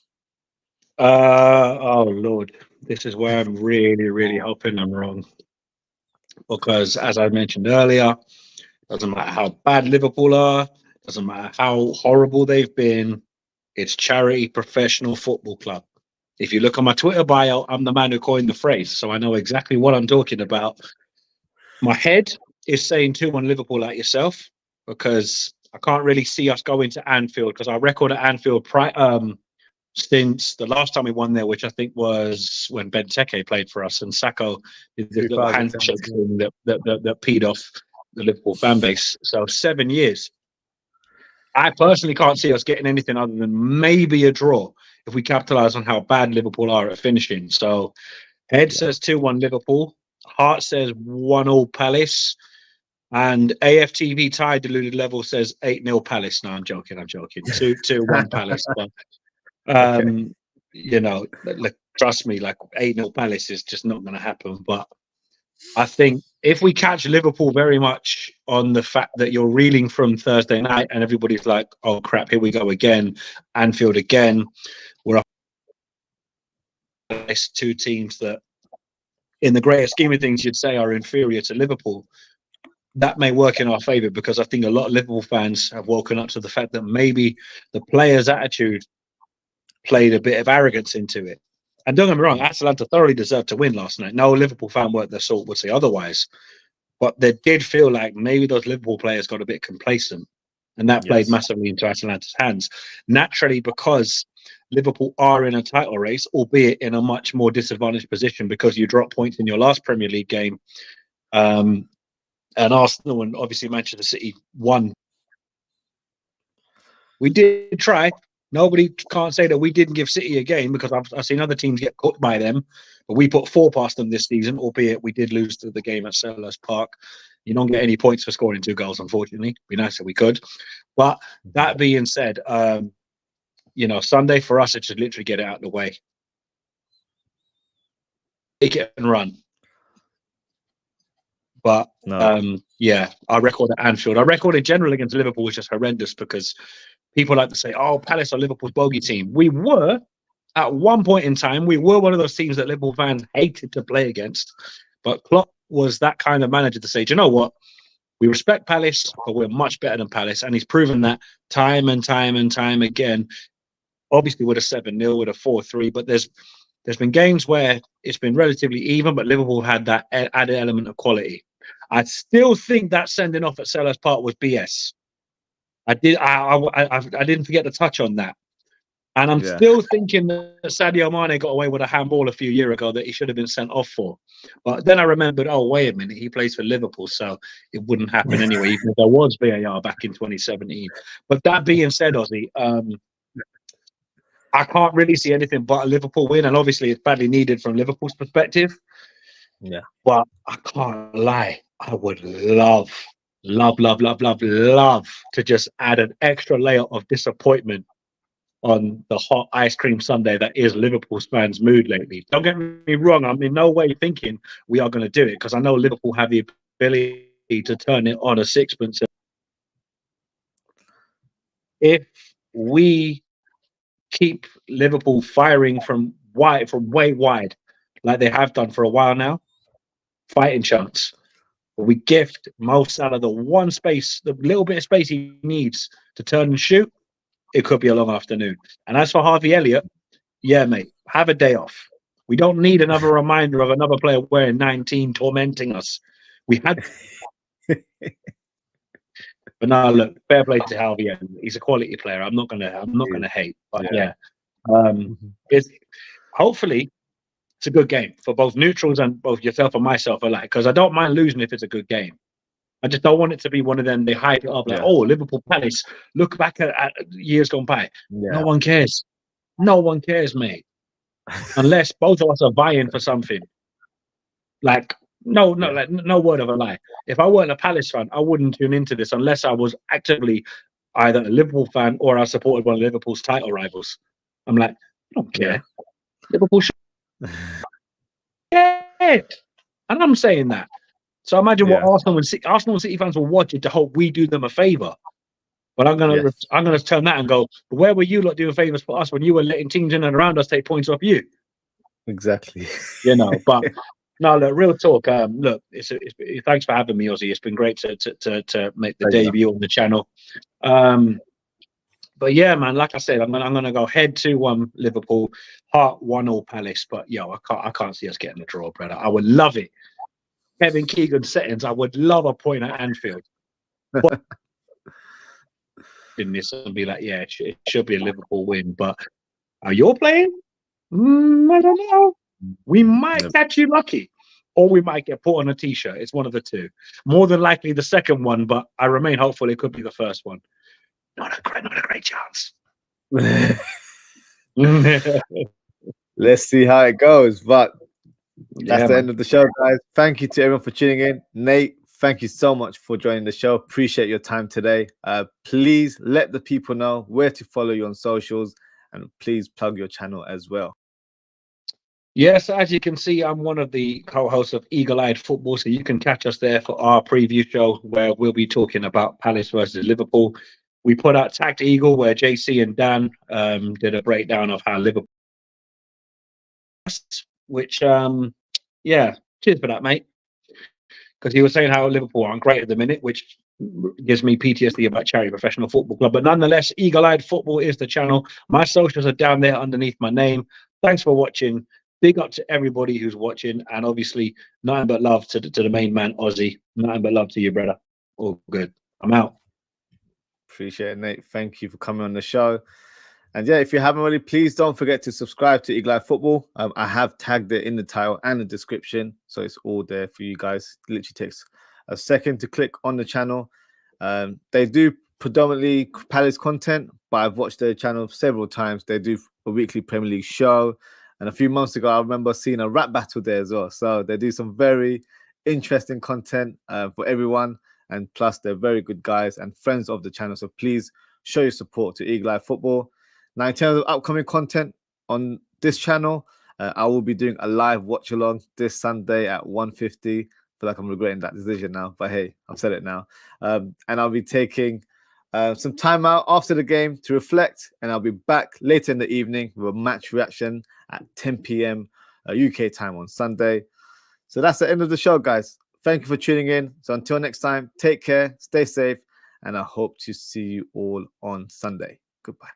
Oh Lord, this is where I'm really hoping I'm wrong, because as I mentioned earlier, doesn't matter how bad Liverpool are, doesn't matter how horrible they've been, it's charity professional football club. If you look on my Twitter bio, I'm the man who coined the phrase, so I know exactly what I'm talking about. My head is saying 2-1 Liverpool like yourself, because I can't really see us going to Anfield, because our record at Anfield since the last time we won there, which I think was when Benteke played for us and Sacco did the little handshake thing that peed off the Liverpool fan base. So 7 years. I personally can't see us getting anything other than maybe a draw if we capitalise on how bad Liverpool are at finishing. So head says 2-1 Liverpool. Heart says 1-1 Palace. And AFTV tie deluded level says 8-0 Palace. No, I'm joking. 2-1 Palace. But Okay. you know, trust me, like 8-0 Palace is just not going to happen. But I think if we catch Liverpool very much on the fact that you're reeling from Thursday night and everybody's like, oh crap, here we go again, Anfield again, we're up against two teams that in the greater scheme of things you'd say are inferior to Liverpool, that may work in our favour, because I think a lot of Liverpool fans have woken up to the fact that maybe the players' attitude played a bit of arrogance into it. And don't get me wrong, Atalanta thoroughly deserved to win last night. No Liverpool fan worth their salt would say otherwise. But they did feel like maybe those Liverpool players got a bit complacent. And that played massively into Atalanta's hands. Naturally, because Liverpool are in a title race, albeit in a much more disadvantaged position because you dropped points in your last Premier League game. And Arsenal and obviously Manchester City won. We did try. Nobody can't say that we didn't give City a game, because I've seen other teams get cooked by them, but we put 4 past them this season, albeit we did lose to the game at Selhurst Park. You don't get any points for scoring 2 goals, unfortunately. It'd be nice if we could. But that being said, Sunday for us, it's just literally get it out of the way. Take it and run. But our record at Anfield, our record in general against Liverpool was just horrendous, because people like to say, oh, Palace are Liverpool's bogey team. We were, at one point in time, we were one of those teams that Liverpool fans hated to play against. But Klopp was that kind of manager to say, do you know what? We respect Palace, but we're much better than Palace. And he's proven that time and time and time again, obviously with a 7-0, with a 4-3. But there's been games where it's been relatively even, but Liverpool had that added element of quality. I still think that sending off at Selhurst Park was BS. I didn't forget to touch on that. And I'm still thinking that Sadio Mane got away with a handball a few years ago that he should have been sent off for. But then I remembered, oh, wait a minute, he plays for Liverpool, so it wouldn't happen anyway, even if there was VAR back in 2017. But that being said, Ozzy, I can't really see anything but a Liverpool win. And obviously it's badly needed from Liverpool's perspective. Yeah. But I can't lie. I would love to just add an extra layer of disappointment on the hot ice cream sundae that is Liverpool's fans' mood lately. Don't get me wrong, I'm in no way thinking we are going to do it, because I know Liverpool have the ability to turn it on a sixpence. If we keep Liverpool firing from way wide, like they have done for a while now, fighting chance. But we gift Mo Salah the little bit of space he needs to turn and shoot, it could be a long afternoon. And as for Harvey Elliott, yeah, mate, have a day off. We don't need another reminder of another player wearing 19 tormenting us. We had. But no, look, fair play to Harvey Elliott. He's a quality player. I'm not gonna hate. But hopefully it's a good game for both neutrals and both yourself and myself alike, because I don't mind losing if it's a good game. I just don't want it to be one of them. They hype it up like, oh, Liverpool Palace. Look back at years gone by. No one cares. No one cares, mate. Unless both of us are vying for something. Like, no word of a lie. If I weren't a Palace fan, I wouldn't tune into this unless I was actively either a Liverpool fan or I supported one of Liverpool's title rivals. I'm like, I don't care. Liverpool should. And I'm saying that. So imagine what Arsenal and City fans will watch it to hope we do them a favour. But I'm gonna turn that and go, where were you lot doing favours for us when you were letting teams in and around us take points off you? Exactly. You know, but no, look, real talk. Look, thanks for having me, Ozzy. It's been great to make the debut on the channel. But yeah, man, like I said, I'm gonna go head 2-1 Liverpool, heart 1-0 Palace. But yo, I can't see us getting a draw, brother. I would love it. Kevin Keegan settings, I would love a point at Anfield. In this and be like, yeah, it should be a Liverpool win. But are you playing? I don't know. We might catch you lucky, or we might get put on a t-shirt. It's one of the two. More than likely the second one, but I remain hopeful it could be the first one. Not a great chance. Let's see how it goes. But that's the end of the show, guys. Thank you to everyone for tuning in. Nate, thank you so much for joining the show. Appreciate your time today. Please let the people know where to follow you on socials, and please plug your channel as well. Yes, as you can see, I'm one of the co-hosts of Eagle-Eyed Football, so you can catch us there for our preview show where we'll be talking about Palace versus Liverpool. We put out Tagged Eagle, where JC and Dan did a breakdown of how Liverpool, which cheers for that, mate. Because he was saying how Liverpool aren't great at the minute, which gives me PTSD about Charity Professional Football Club. But nonetheless, Eagle-Eyed Football is the channel. My socials are down there underneath my name. Thanks for watching. Big up to everybody who's watching, and obviously nothing but love to the main man, Ozzy. Nothing but love to you, brother. All good. I'm out. Appreciate it, Nate. Thank you for coming on the show. And yeah, if you haven't already, please don't forget to subscribe to Eagle-Eyed Football. I have tagged it in the title and the description, so it's all there for you guys. It literally takes a second to click on the channel. They do predominantly Palace content, but I've watched their channel several times. They do a weekly Premier League show. And a few months ago, I remember seeing a rap battle there as well. So they do some very interesting content for everyone. And plus, they're very good guys and friends of the channel. So please show your support to Eagle-Eyed Football. Now, in terms of upcoming content on this channel, I will be doing a live watch along this Sunday at 1:50. I feel like I'm regretting that decision now, but hey, I've said it now. And I'll be taking some time out after the game to reflect, and I'll be back later in the evening with a match reaction at 10 p.m. UK time on Sunday. So that's the end of the show, guys. Thank you for tuning in. So until next time, take care, stay safe, and I hope to see you all on Sunday. Goodbye.